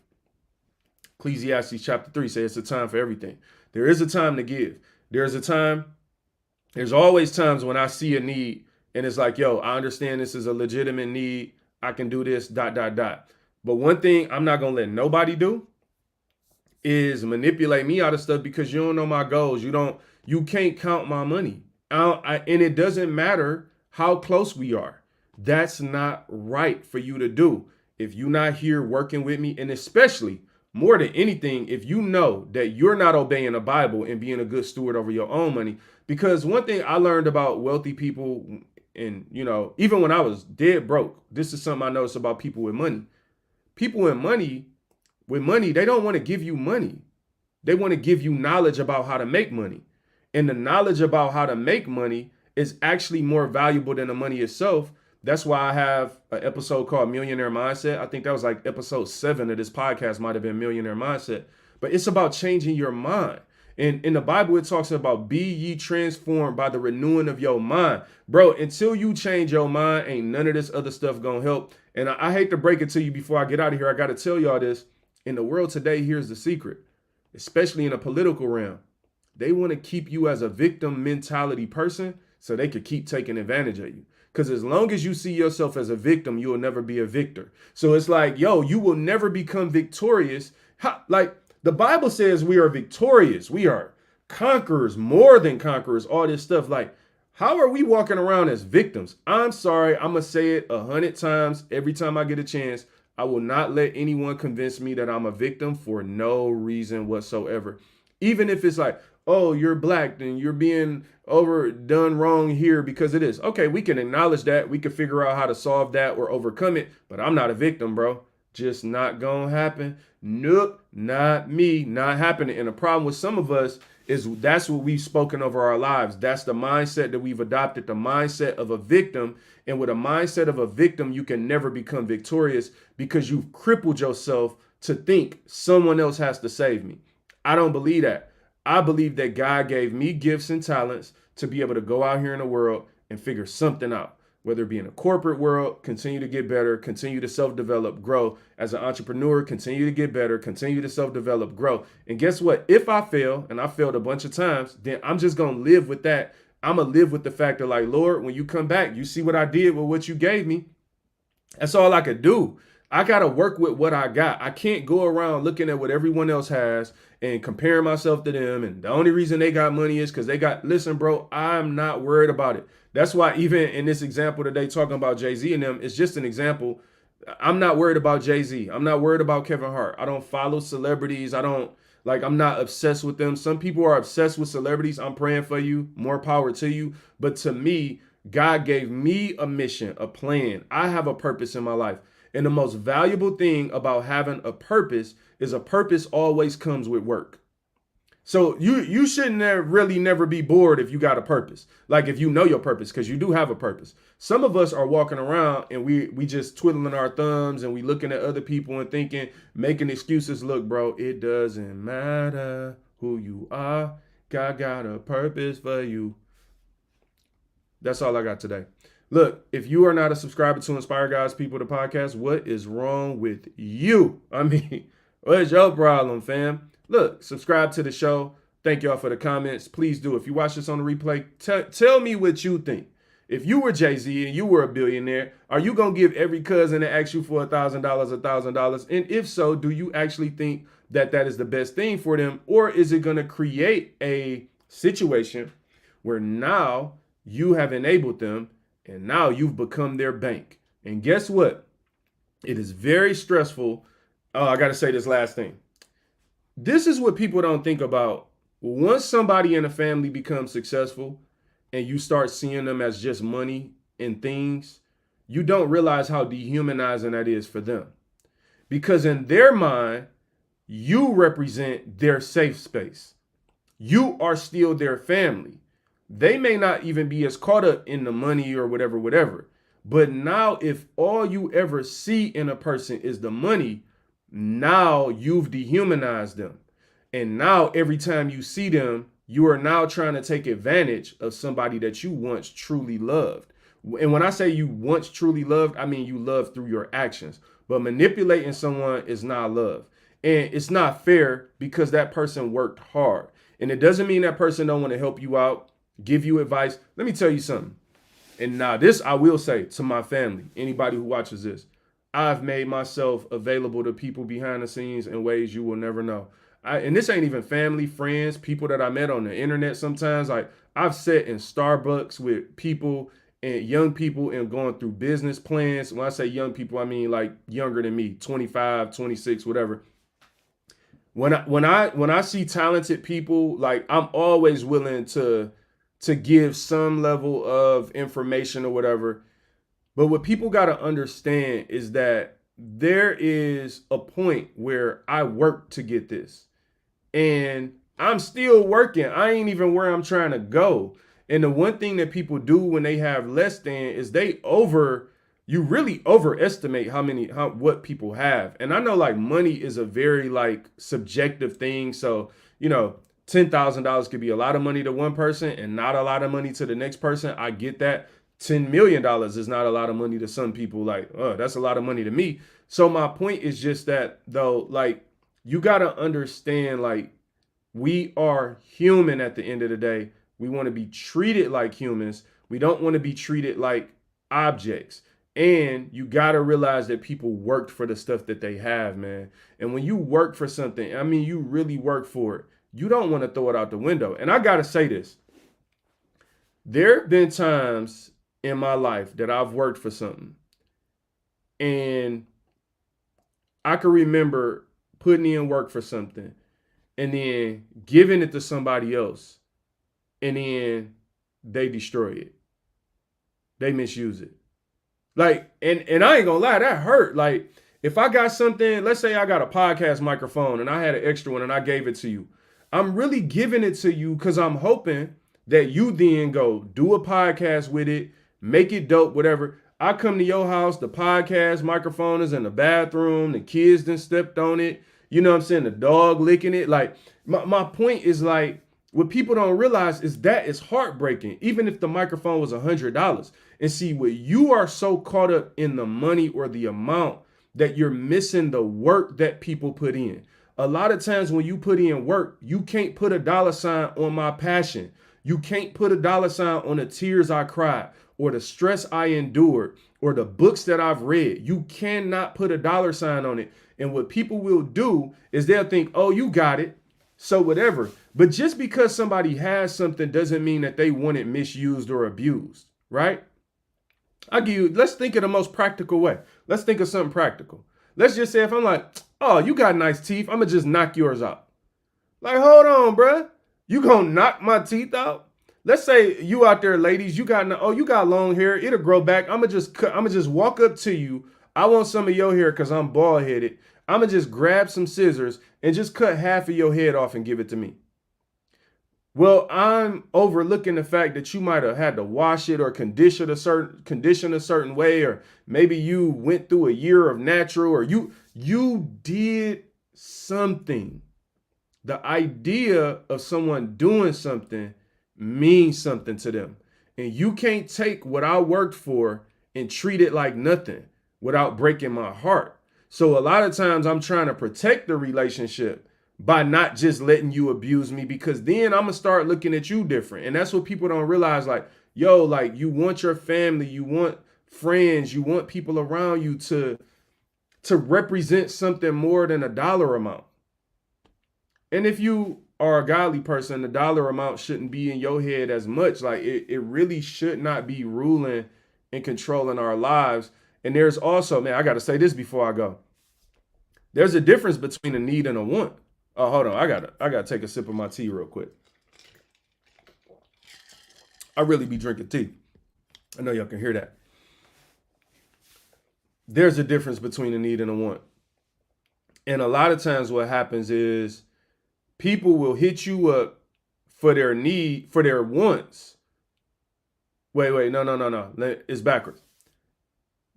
Ecclesiastes chapter 3 says it's a time for everything. There is a time to give. There's always times when I see a need and it's like, yo, I understand this is a legitimate need. I can do this, ... But one thing I'm not going to let nobody do is manipulate me out of stuff because you don't know my goals. You can't count my money. And it doesn't matter how close we are. That's not right for you to do. If you're not here working with me, and especially more than anything, if you know that you're not obeying the Bible and being a good steward over your own money, because one thing I learned about wealthy people, and even when I was dead broke, this is something I noticed about people with money. People with money, they don't want to give you money. They want to give you knowledge about how to make money. And the knowledge about how to make money is actually more valuable than the money itself. That's why I have an episode called Millionaire Mindset. I think that was like episode 7 of this podcast might have been Millionaire Mindset. But it's about changing your mind. And in the Bible, it talks about be ye transformed by the renewing of your mind. Bro, until you change your mind, ain't none of this other stuff gonna help. And I hate to break it to you before I get out of here. I got to tell y'all this. In the world today, here's the secret, especially in a political realm. They want to keep you as a victim mentality person so they could keep taking advantage of you. Because as long as you see yourself as a victim, you will never be a victor. So it's like, yo, you will never become victorious. Like the Bible says we are victorious. We are conquerors, more than conquerors, all this stuff. Like, how are we walking around as victims? I'm sorry. I'm going to say it 100 times every time I get a chance. I will not let anyone convince me that I'm a victim for no reason whatsoever. Even if it's like, oh, you're black, then you're being done wrong here because it is. Okay, we can acknowledge that. We can figure out how to solve that or overcome it. But I'm not a victim, bro. Just not gonna happen. Nope, not me, not happening. And the problem with some of us is that's what we've spoken over our lives. That's the mindset that we've adopted, the mindset of a victim. And with a mindset of a victim, you can never become victorious because you've crippled yourself to think someone else has to save me. I don't believe that. I believe that God gave me gifts and talents to be able to go out here in the world and figure something out, whether it be in a corporate world, continue to get better, continue to self-develop, grow. As an entrepreneur, continue to get better, continue to self-develop, grow. And guess what? If I fail, and I failed a bunch of times, then I'm just going to live with that. I'm going to live with the fact that, like, Lord, when you come back, you see what I did with what you gave me. That's all I could do. I got to work with what I got. I can't go around looking at what everyone else has and comparing myself to them. And the only reason they got money is because listen, bro, I'm not worried about it. That's why even in this example today, talking about Jay Z and them, it's just an example. I'm not worried about Jay Z. I'm not worried about Kevin Hart. I don't follow celebrities. I'm not obsessed with them. Some people are obsessed with celebrities. I'm praying for you. More power to you. But to me, God gave me a mission, a plan. I have a purpose in my life. And the most valuable thing about having a purpose is a purpose always comes with work. So you shouldn't never be bored if you got a purpose. Like if you know your purpose, because you do have a purpose. Some of us are walking around and we just twiddling our thumbs and we looking at other people and thinking, making excuses. Look, bro, it doesn't matter who you are. God got a purpose for you. That's all I got today. Look, if you are not a subscriber to Inspire God's People, the podcast, what is wrong with you? I mean, what is your problem, fam? Look, subscribe to the show. Thank y'all for the comments. Please do. If you watch this on the replay, tell me what you think. If you were Jay Z and you were a billionaire, are you going to give every cousin that asks you for $1,000, $1,000? And if so, do you actually think that is the best thing for them? Or is it going to create a situation where now you have enabled them and now you've become their bank. And guess what? It is very stressful. Oh, I got to say this last thing. This is what people don't think about. Once somebody in a family becomes successful and you start seeing them as just money and things, you don't realize how dehumanizing that is for them. Because in their mind, you represent their safe space. You are still their family. They may not even be as caught up in the money or whatever. But now, if all you ever see in a person is the money, now you've dehumanized them. And now every time you see them, you are now trying to take advantage of somebody that you once truly loved. And when I say you once truly loved, I mean you loved through your actions. But manipulating someone is not love. And it's not fair because that person worked hard. And it doesn't mean that person don't want to help you out, give you advice. Let me tell you something. And now this I will say to my family, anybody who watches this, I've made myself available to people behind the scenes in ways you will never know. And this ain't even family, friends, people that I met on the internet sometimes. Like I've sat in Starbucks with people and young people and going through business plans. When I say young people, I mean like younger than me, 25, 26, whatever. When I see talented people, like I'm always willing to give some level of information or whatever. But what people got to understand is that there is a point where I work to get this. And I'm still working. I ain't even where I'm trying to go. And the one thing that people do when they have less than is you really overestimate what people have. And I know like money is a very like subjective thing. So, $10,000 could be a lot of money to one person and not a lot of money to the next person. I get that. $10 million is not a lot of money to some people. Like, oh, that's a lot of money to me. So my point is just that though, like, you got to understand, like, we are human at the end of the day. We want to be treated like humans. We don't want to be treated like objects. And you got to realize that people worked for the stuff that they have, man. And when you work for something, I mean, you really work for it. You don't want to throw it out the window. And I got to say this. There have been times in my life that I've worked for something. And I can remember putting in work for something and then giving it to somebody else. And then they destroy it. They misuse it. Like, and I ain't gonna lie, that hurt. Like, if I got something, let's say I got a podcast microphone and I had an extra one and I gave it to you. I'm really giving it to you because I'm hoping that you then go do a podcast with it, make it dope, whatever. I come to your house, the podcast microphone is in the bathroom, the kids done stepped on it. You know what I'm saying? The dog licking it. Like, my point is like, what people don't realize is that is heartbreaking, even if the microphone was $100. And see, what you are so caught up in the money or the amount that you're missing the work that people put in. A lot of times when you put in work, you can't put a dollar sign on my passion. You can't put a dollar sign on the tears I cried or the stress I endured or the books that I've read. You cannot put a dollar sign on it. And what people will do is they'll think, oh, you got it. So whatever. But just because somebody has something doesn't mean that they want it misused or abused, right? Let's think of the most practical way. Let's think of something practical. Let's just say if I'm like, oh, you got nice teeth, I'm going to just knock yours out. Like, hold on, bruh. You going to knock my teeth out? Let's say you out there, ladies, you got long hair. It'll grow back. I'm going to just walk up to you. I want some of your hair because I'm bald headed. I'm going to just grab some scissors and just cut half of your head off and give it to me. Well, I'm overlooking the fact that you might have had to wash it or condition a certain way, or maybe you went through a year of natural, or you did something. The idea of someone doing something means something to them. And you can't take what I worked for and treat it like nothing without breaking my heart. So a lot of times I'm trying to protect the relationship by not just letting you abuse me, because then I'm going to start looking at you different. And that's what people don't realize. Like, yo, like you want your family, you want friends, you want people around you to represent something more than a dollar amount. And if you are a godly person, the dollar amount shouldn't be in your head as much. Like it really should not be ruling and controlling our lives. And there's also, man, I got to say this before I go. There's a difference between a need and a want. Oh, hold on. I gotta take a sip of my tea real quick. I really be drinking tea. I know y'all can hear that. There's a difference between a need and a want. And a lot of times what happens is people will hit you up for their need, for their wants. Wait, no. It's backwards.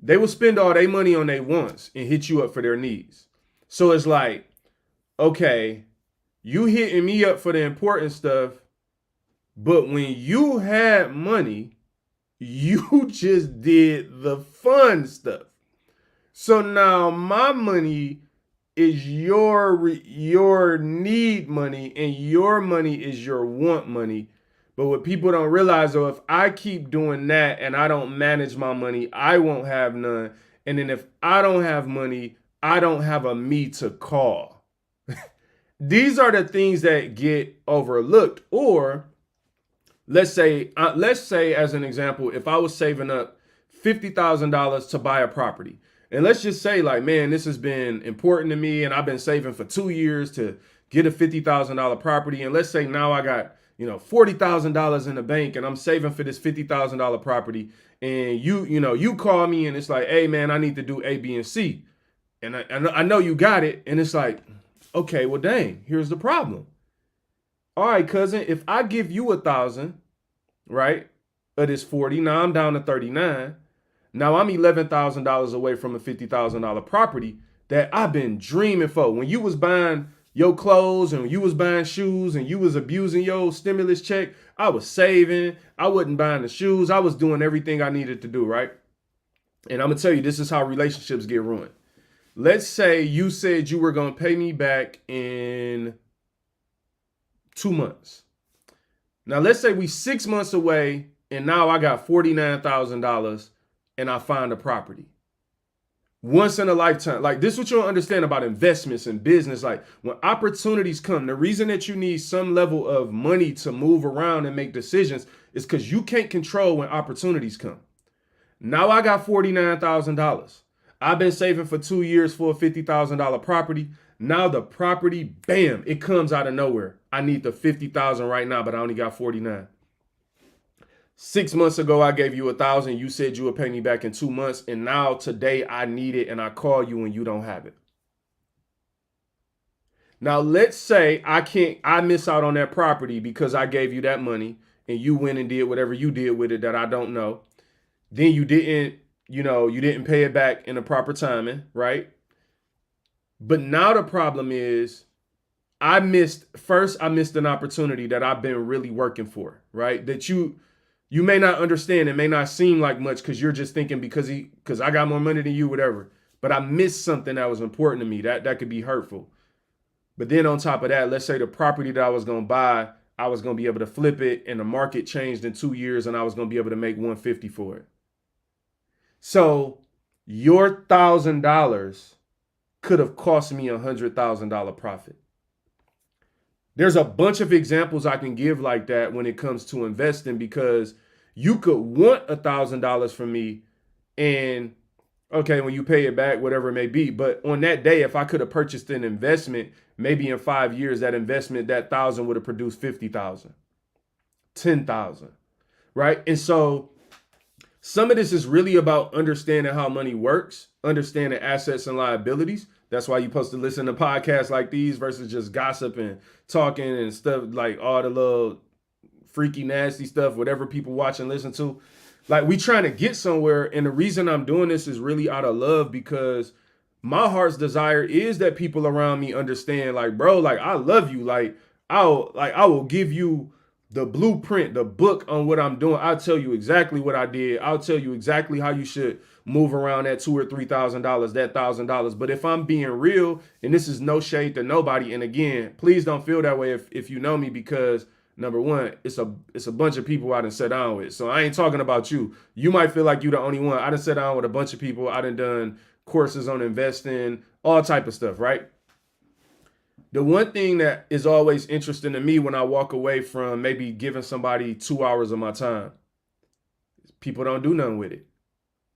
They will spend all their money on their wants and hit you up for their needs. So it's like, okay, you hitting me up for the important stuff, but when you had money, you just did the fun stuff. So now my money is your need money and your money is your want money. But what people don't realize, though, if I keep doing that and I don't manage my money, I won't have none. And then if I don't have money, I don't have a me to call. These are the things that get overlooked. Or let's say as an example, if I was saving up $50,000 to buy a property, and let's just say like, man, this has been important to me and I've been saving for 2 years to get a $50,000 property. And let's say now I got, $40,000 in the bank and I'm saving for this $50,000 property. And you call me and it's like, hey man, I need to do A, B, and C. And I know you got it. And it's like, okay, well, dang, here's the problem. All right, cousin, if I give you 1,000, right, of this 40, now I'm down to 39. Now I'm $11,000 away from a $50,000 property that I've been dreaming for. When you was buying your clothes and when you was buying shoes and you was abusing your stimulus check, I was saving. I wasn't buying the shoes. I was doing everything I needed to do, right? And I'm going to tell you, this is how relationships get ruined. Let's say you said you were going to pay me back in 2 months. Now, let's say we 6 months away and now I got $49,000 and I find a property. Once in a lifetime. Like, this is what you'll understand about investments and business. Like, when opportunities come, the reason that you need some level of money to move around and make decisions is because you can't control when opportunities come. Now I got $49,000. I've been saving for 2 years for a $50,000 property. Now the property, bam, it comes out of nowhere. I need the $50,000 right now, but I only got 49. 6 months ago, I gave you 1,000. You said you would pay me back in 2 months. And now today I need it and I call you and you don't have it. Now, let's say I miss out on that property because I gave you that money and you went and did whatever you did with it that I don't know. Then you didn't pay it back in the proper timing, right? But now the problem is I missed an opportunity that I've been really working for, right? That you may not understand. It may not seem like much because you're just thinking because I got more money than you, whatever. But I missed something that was important to me. That could be hurtful. But then on top of that, let's say the property that I was going to buy, I was going to be able to flip it and the market changed in 2 years and I was going to be able to make $150 for it. So your $1,000 could have cost me $100,000 profit. There's a bunch of examples I can give like that when it comes to investing, because you could want $1,000 from me and okay, when you pay it back, whatever it may be. But on that day, if I could have purchased an investment, maybe in 5 years, that 1,000 would have produced 50,000, 10,000, right? And so some of this is really about understanding how money works, understanding assets and liabilities. That's why you're supposed to listen to podcasts like these versus just gossip and talking and stuff, like all the little freaky, nasty stuff, whatever people watch and listen to. Like, we trying to get somewhere. And the reason I'm doing this is really out of love, because my heart's desire is that people around me understand, like, bro, like, I love you. I will give you the blueprint, the book on what I'm doing. I'll tell you exactly what I did. I'll tell you exactly how you should move around that $2,000 or $3,000, that $1,000. But if I'm being real, and this is no shade to nobody, and again, please don't feel that way if you know me, because number one, it's a bunch of people I done sat down with. So I ain't talking about you. You might feel like you the only one. I done sat down with a bunch of people. I done courses on investing, all type of stuff, right? The one thing that is always interesting to me when I walk away from maybe giving somebody 2 hours of my time, people don't do nothing with it.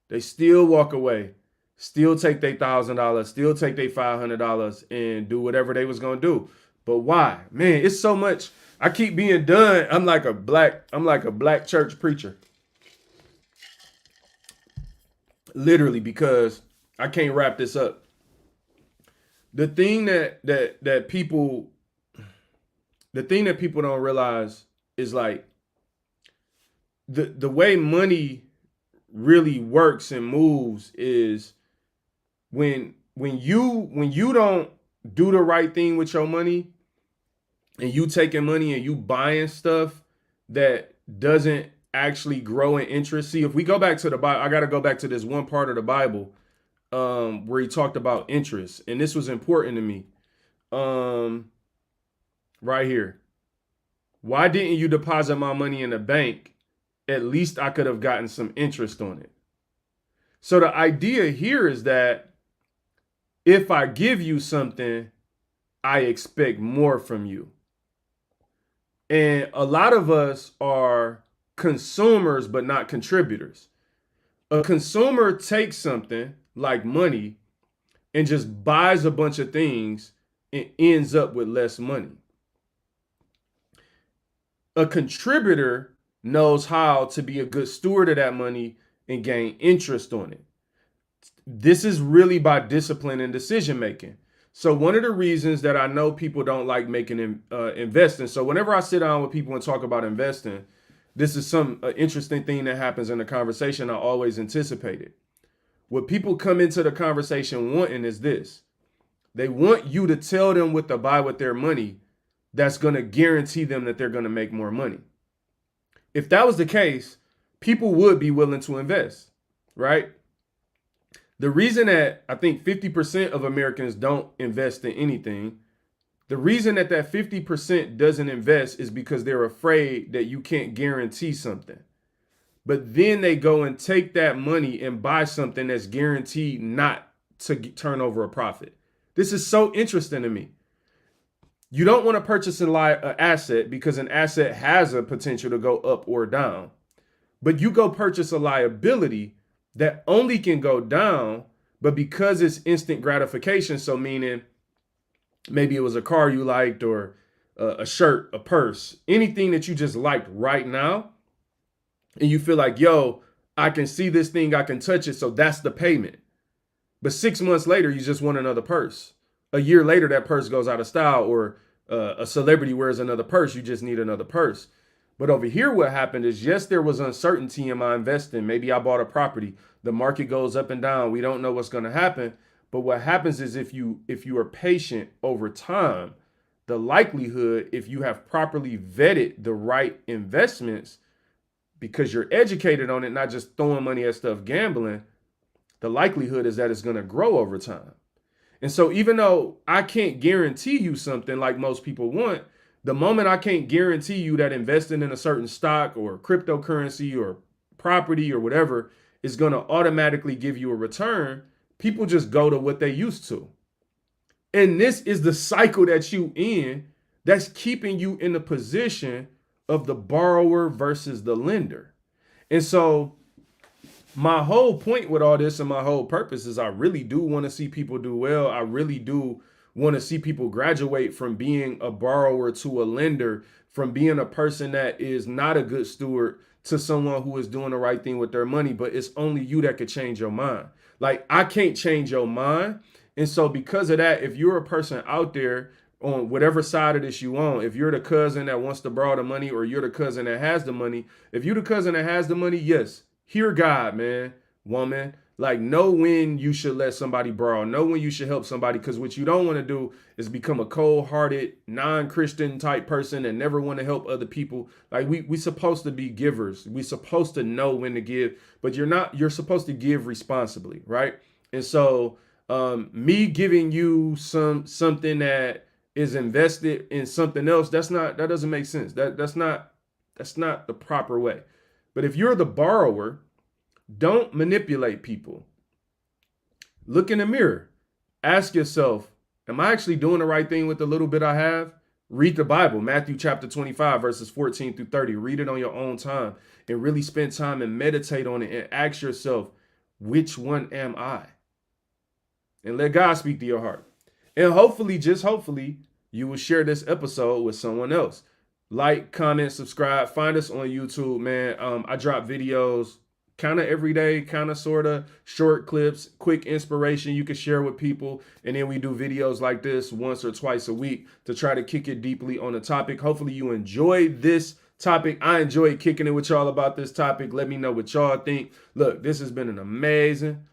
They still walk away, still take their $1,000, still take their $500 and do whatever they was gonna do. But why? Man, it's so much. I keep being done. I'm like a black church preacher. Literally, because I can't wrap this up. The thing that people don't realize is like the way money really works and moves is when you don't do the right thing with your money and you taking money and you buying stuff that doesn't actually grow in interest. See, if we go back to the Bible, I got to go back to this one part of the Bible where he talked about interest, and this was important to me. Right here. Why didn't you deposit my money in the bank? At least I could have gotten some interest on it. So the idea here is that if I give you something, I expect more from you. And a lot of us are consumers, but not contributors. A consumer takes something like money and just buys a bunch of things and ends up with less money. A contributor knows how to be a good steward of that money and gain interest on it. This is really by discipline and decision making. So one of the reasons that I know people don't like making investing. So whenever I sit down with people and talk about investing, this is some interesting thing that happens in the conversation. I always anticipate it. What people come into the conversation wanting is this. They want you to tell them what to buy with their money that's going to guarantee them that they're going to make more money. If that was the case, people would be willing to invest, right? The reason that I think 50% of Americans don't invest in anything, the reason that 50% doesn't invest is because they're afraid that you can't guarantee something. But then they go and take that money and buy something that's guaranteed not to turn over a profit. This is so interesting to me. You don't want to purchase an asset because an asset has a potential to go up or down. But you go purchase a liability that only can go down, but because it's instant gratification, so meaning maybe it was a car you liked or a shirt, a purse, anything that you just liked right now, and you feel like, yo, I can see this thing, I can touch it, so that's the payment. But 6 months later, you just want another purse. A year later, that purse goes out of style, or a celebrity wears another purse, you just need another purse. But over here, what happened is, yes, there was uncertainty in my investing. Maybe I bought a property. The market goes up and down. We don't know what's going to happen. But what happens is if you are patient over time, the likelihood, if you have properly vetted the right investments, because you're educated on it, not just throwing money at stuff, gambling, the likelihood is that it's going to grow over time. And so even though I can't guarantee you something like most people want, the moment I can't guarantee you that investing in a certain stock or cryptocurrency or property or whatever is going to automatically give you a return, people just go to what they used to. And this is the cycle that you in that's keeping you in the position of the borrower versus the lender. And so my whole point with all this and my whole purpose is I really do want to see people do well. I really do want to see people graduate from being a borrower to a lender, from being a person that is not a good steward to someone who is doing the right thing with their money. But it's only you that could change your mind. Like, I can't change your mind. And so because of that, if you're a person out there on whatever side of this you on, if you're the cousin that wants to borrow the money or you're the cousin that has the money, if you're the cousin that has the money, yes, hear God, man, woman. Like, know when you should let somebody borrow. Know when you should help somebody. Because what you don't want to do is become a cold-hearted, non-Christian type person and never want to help other people. Like, we supposed to be givers. We supposed to know when to give. But you're supposed to give responsibly, right? And so me giving you something that is invested in something else, that doesn't make sense. That's not the proper way. But if you're the borrower, don't manipulate people. Look in the mirror. Ask yourself, Am I actually doing the right thing with the little bit I have? Read the Bible, Matthew chapter 25, verses 14 through 30. Read it on your own time and really spend time and meditate on it and ask yourself, which one am I? And let God speak to your heart. And hopefully, just hopefully, you will share this episode with someone else. Like, comment, subscribe. Find us on YouTube, man. I drop videos kind of every day, kind of sort of short clips, quick inspiration you can share with people. And then we do videos like this once or twice a week to try to kick it deeply on a topic. Hopefully you enjoy this topic. I enjoy kicking it with y'all about this topic. Let me know what y'all think. Look, this has been an amazing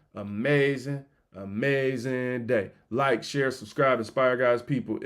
day. Like, share, subscribe, inspire God's people.